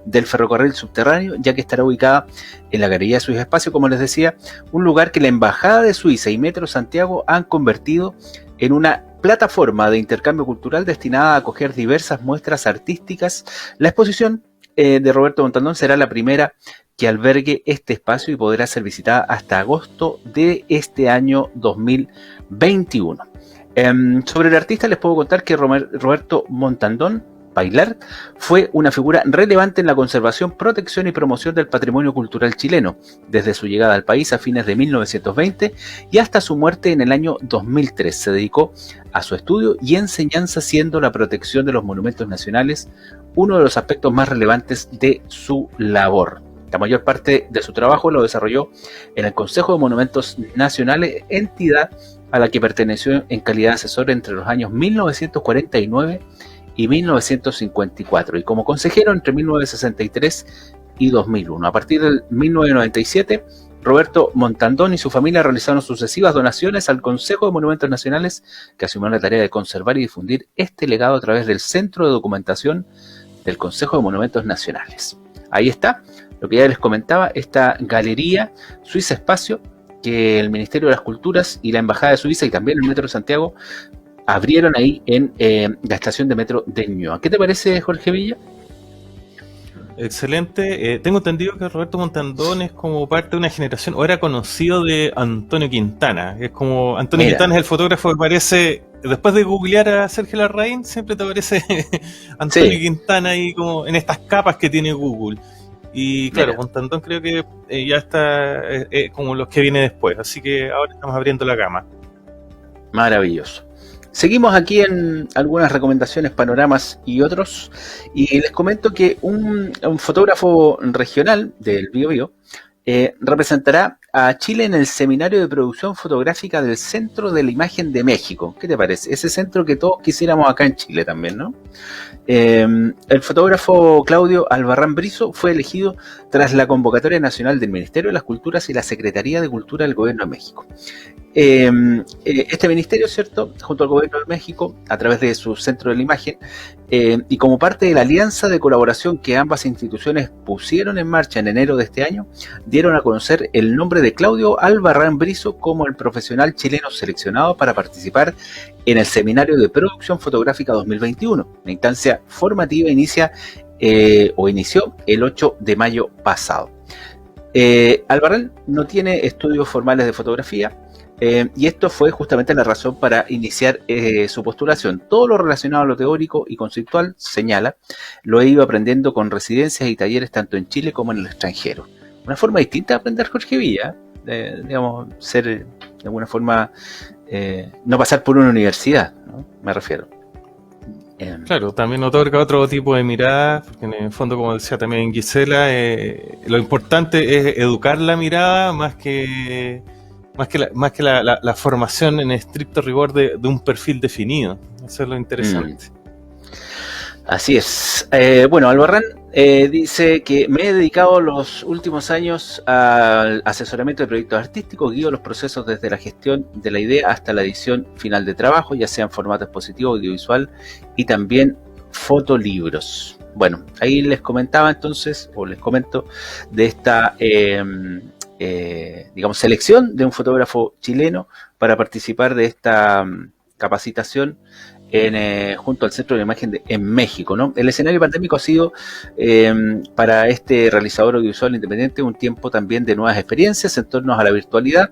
del ferrocarril subterráneo, ya que estará ubicada en la Galería de Swiss Espacio, como les decía, un lugar que la Embajada de Suiza y Metro Santiago han convertido en una plataforma de intercambio cultural destinada a acoger diversas muestras artísticas. La exposición de Roberto Montandón será la primera que albergue este espacio y podrá ser visitada hasta agosto de este año 2021. Sobre el artista les puedo contar que Roberto Montandón Pailar fue una figura relevante en la conservación, protección y promoción del patrimonio cultural chileno, desde su llegada al país a fines de 1920 y hasta su muerte en el año 2003. Se dedicó a su estudio y enseñanza, siendo la protección de los monumentos nacionales uno de los aspectos más relevantes de su labor. La mayor parte de su trabajo lo desarrolló en el Consejo de Monumentos Nacionales, entidad a la que perteneció en calidad de asesor entre los años 1949 y 1954, y como consejero entre 1963 y 2001. A partir del 1997, Roberto Montandón y su familia realizaron sucesivas donaciones al Consejo de Monumentos Nacionales, que asumió la tarea de conservar y difundir este legado a través del Centro de Documentación del Consejo de Monumentos Nacionales. Ahí está, lo que ya les comentaba, esta galería Suiza Espacio, que el Ministerio de las Culturas y la Embajada de Suiza y también el Metro de Santiago abrieron ahí en la estación de metro de Ñuñoa. ¿Qué te parece, Jorge Villa?
Excelente. Tengo entendido que Roberto Montandón es como parte de una generación, o era conocido de Antonio Quintana. Es como Antonio Quintana es el fotógrafo que aparece, después de googlear a Sergio Larraín, siempre te aparece Antonio Quintana ahí como en estas capas que tiene Google. Y claro, Montandón creo que ya está como los que viene después. Así que ahora estamos abriendo la gama.
Maravilloso. Seguimos aquí en algunas recomendaciones, panoramas y otros, y les comento que un fotógrafo regional del Biobío representará a Chile en el Seminario de Producción Fotográfica del Centro de la Imagen de México. ¿Qué te parece? Ese centro que todos quisiéramos acá en Chile también, ¿no? El fotógrafo Claudio Albarrán Brizo fue elegido tras la convocatoria nacional del Ministerio de las Culturas y la Secretaría de Cultura del Gobierno de México. Este ministerio, ¿cierto?, junto al Gobierno de México, a través de su Centro de la Imagen, y como parte de la alianza de colaboración que ambas instituciones pusieron en marcha en enero de este año, dieron a conocer el nombre de Claudio Albarrán Brizo como el profesional chileno seleccionado para participar en el Seminario de Producción Fotográfica 2021. La instancia formativa inició el 8 de mayo pasado. Albarrán no tiene estudios formales de fotografía, y esto fue justamente la razón para iniciar su postulación. Todo lo relacionado a lo teórico y conceptual, señala, lo he ido aprendiendo con residencias y talleres tanto en Chile como en el extranjero. Una forma distinta de aprender, Jorge Villa, digamos, ser de alguna forma, no pasar por una universidad, ¿no? Me refiero.
Claro, también otorga otro tipo de mirada, porque en el fondo, como decía también Gisela, lo importante es educar la mirada más que la formación en estricto rigor de un perfil definido. Eso es lo interesante.
Así es. Bueno, Albarrán dice que me he dedicado los últimos años al asesoramiento de proyectos artísticos, guío los procesos desde la gestión de la idea hasta la edición final de trabajo, ya sea en formato expositivo, audiovisual y también fotolibros. Bueno, ahí les comentaba entonces, o les comento, de esta digamos, selección de un fotógrafo chileno para participar de esta capacitación junto al Centro de la Imagen en México, ¿no? El escenario pandémico ha sido para este realizador audiovisual independiente un tiempo también de nuevas experiencias en torno a la virtualidad,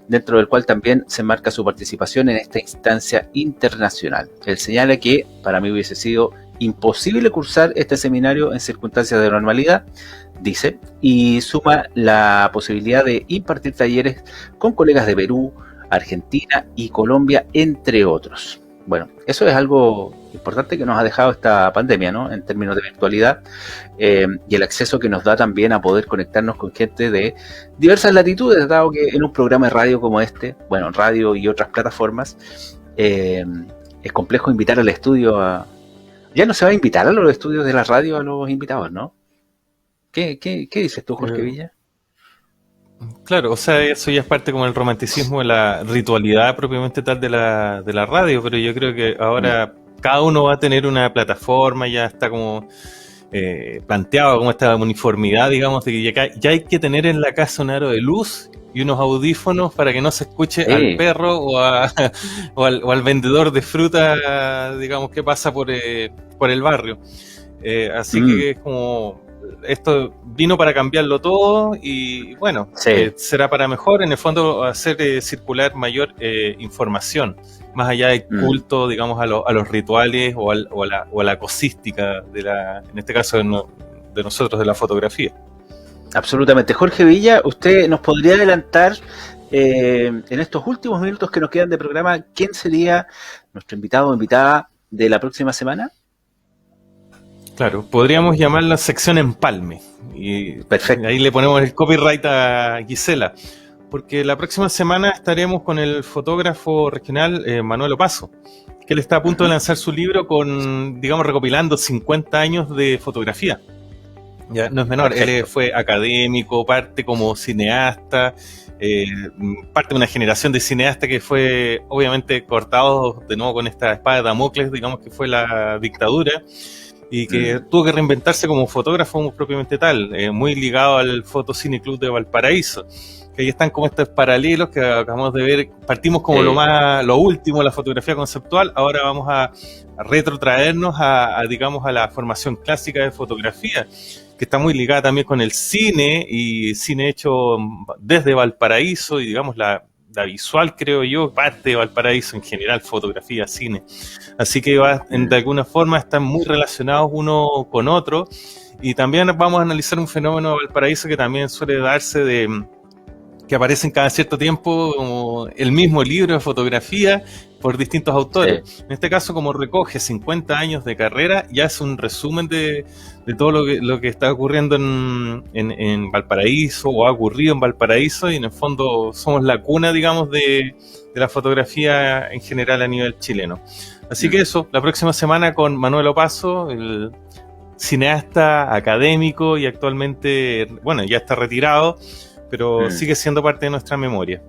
dentro del cual también se marca su participación en esta instancia internacional. Él señala que para mí hubiese sido imposible cursar este seminario en circunstancias de normalidad, dice, y suma la posibilidad de impartir talleres con colegas de Perú, Argentina y Colombia, entre otros. Bueno, eso es algo importante que nos ha dejado esta pandemia, ¿no?, en términos de virtualidad, y el acceso que nos da también a poder conectarnos con gente de diversas latitudes, dado que en un programa de radio como este, bueno, radio y otras plataformas, es complejo invitar al estudio a... Ya no se va a invitar a los estudios de la radio a los invitados, ¿no? ¿Qué dices tú, Jorge Villa?
Claro, o sea, eso ya es parte como el romanticismo de la ritualidad propiamente tal de la radio, pero yo creo que ahora cada uno va a tener una plataforma, ya está como planteado como esta uniformidad, digamos, de que ya hay que tener en la casa un aro de luz y unos audífonos para que no se escuche al perro o al vendedor de fruta, digamos, que pasa por el barrio. Así que es como esto vino para cambiarlo todo y bueno,
Sí.
será para mejor, en el fondo hacer circular mayor información, más allá del culto, digamos, a los rituales o a la cosística en este caso de nosotros, de la fotografía.
Absolutamente. Jorge Villa, ¿usted nos podría adelantar en estos últimos minutos que nos quedan de programa quién sería nuestro invitado o invitada de la próxima semana?
Claro, podríamos llamar la sección Empalme. Y
Perfecto.
ahí le ponemos el copyright a Gisela, porque la próxima semana estaremos con el fotógrafo regional Manuel Opazo, que él está a punto de lanzar su libro con, digamos, recopilando 50 años de fotografía. Ya, no es menor.
Perfecto.
Él fue académico, parte como cineasta, parte de una generación de cineastas que fue obviamente cortado de nuevo con esta espada de Damocles, digamos, que fue la dictadura, y que tuvo que reinventarse como fotógrafo propiamente tal, muy ligado al Fotocine Club de Valparaíso, que ahí están como estos paralelos que acabamos de ver. Partimos como lo último, la fotografía conceptual, ahora vamos a retrotraernos digamos, a la formación clásica de fotografía, que está muy ligada también con el cine, y cine hecho desde Valparaíso, y digamos la visual, creo yo, parte de Valparaíso en general, fotografía, cine. Así que de alguna forma están muy relacionados uno con otro, y también vamos a analizar un fenómeno de Valparaíso que también suele darse que aparecen cada cierto tiempo como el mismo libro de fotografía por distintos autores. Sí. En este caso, como recoge 50 años de carrera, ya es un resumen de todo lo que está ocurriendo en Valparaíso, o ha ocurrido en Valparaíso, y en el fondo somos la cuna, digamos, de la fotografía en general a nivel chileno. Así que eso, la próxima semana con Manuel Opazo, el cineasta académico, y actualmente, bueno, ya está retirado, pero sigue siendo parte de nuestra memoria.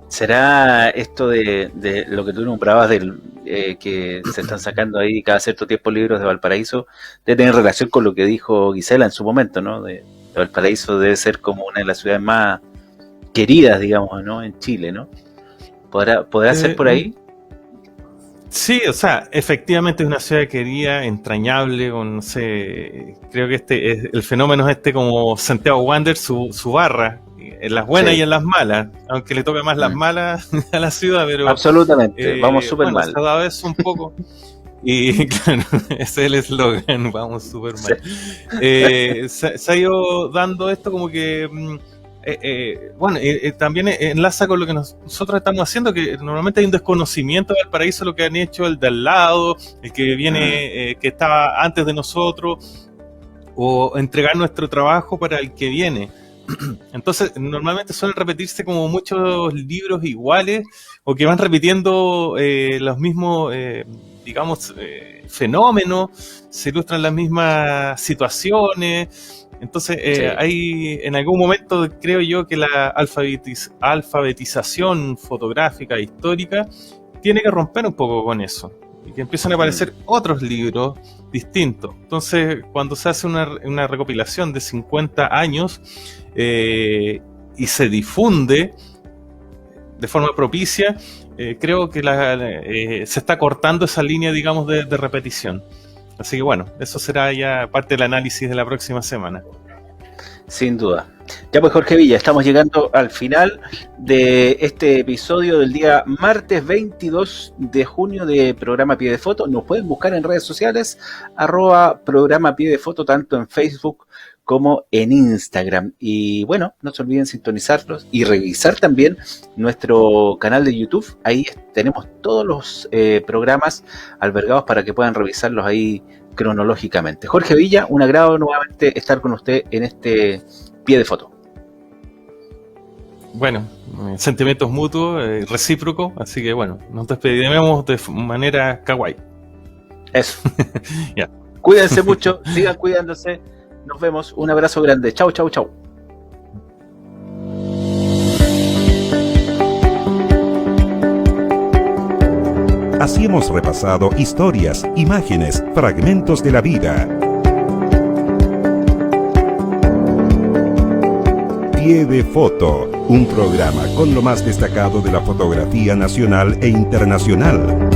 ¿Será esto de lo que tú nombrabas, que se están sacando ahí cada cierto tiempo libros de Valparaíso, de tener relación con lo que dijo Gisela en su momento, ¿no? De Valparaíso debe ser como una de las ciudades más queridas, digamos, ¿no? En Chile, ¿no? ¿Podrá ser por ahí?
Sí, o sea, efectivamente es una ciudad querida, entrañable, con, no sé, creo que el fenómeno es como Santiago Wander, su barra, en las buenas y en las malas, aunque le toca más las malas a la ciudad, pero...
Absolutamente, vamos súper mal.
Se ha dado eso un poco, y claro, ese es el eslogan, vamos súper mal. Sí. Se ha ido dando esto como que... también enlaza con lo que nosotros estamos haciendo, que normalmente hay un desconocimiento del Valparaíso, lo que han hecho el de al lado, el que viene, que estaba antes de nosotros, o entregar nuestro trabajo para el que viene. Entonces, normalmente suelen repetirse como muchos libros iguales, o que van repitiendo los mismos, digamos, fenómenos, se ilustran las mismas situaciones. Entonces, hay en algún momento, creo yo, que la alfabetización fotográfica histórica tiene que romper un poco con eso, y que empiezan a aparecer otros libros distintos. Entonces, cuando se hace una recopilación de 50 años y se difunde de forma propicia, creo que se está cortando esa línea, digamos, de repetición. Así que bueno, eso será ya parte del análisis de la próxima semana.
Sin duda. Ya pues, Jorge Villa, estamos llegando al final de este episodio del día martes 22 de junio de Programa Pie de Foto. Nos pueden buscar en redes sociales, @Programa Pie de Foto, tanto en Facebook como en Instagram. Y bueno, no se olviden sintonizarlos y revisar también nuestro canal de YouTube. Ahí tenemos todos los programas albergados para que puedan revisarlos ahí cronológicamente. Jorge Villa, un agrado nuevamente estar con usted en este Pie de Foto.
Bueno, sentimientos mutuos, recíprocos, así que bueno, nos despediremos de manera kawaii.
Eso.
Ya.
Cuídense mucho, sigan cuidándose. Nos vemos, un abrazo grande. Chau, chau, chau.
Así hemos repasado historias, imágenes, fragmentos de la vida. Pie de Foto, un programa con lo más destacado de la fotografía nacional e internacional.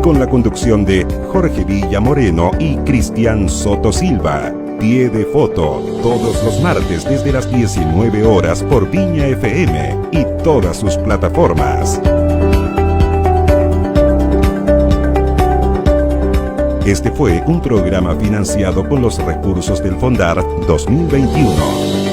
con la conducción de Jorge Villamoreno y Cristian Soto Silva. Pie de Foto, todos los martes desde las 19 horas por Viña FM y todas sus plataformas. Este fue un programa financiado con los recursos del Fondar 2021.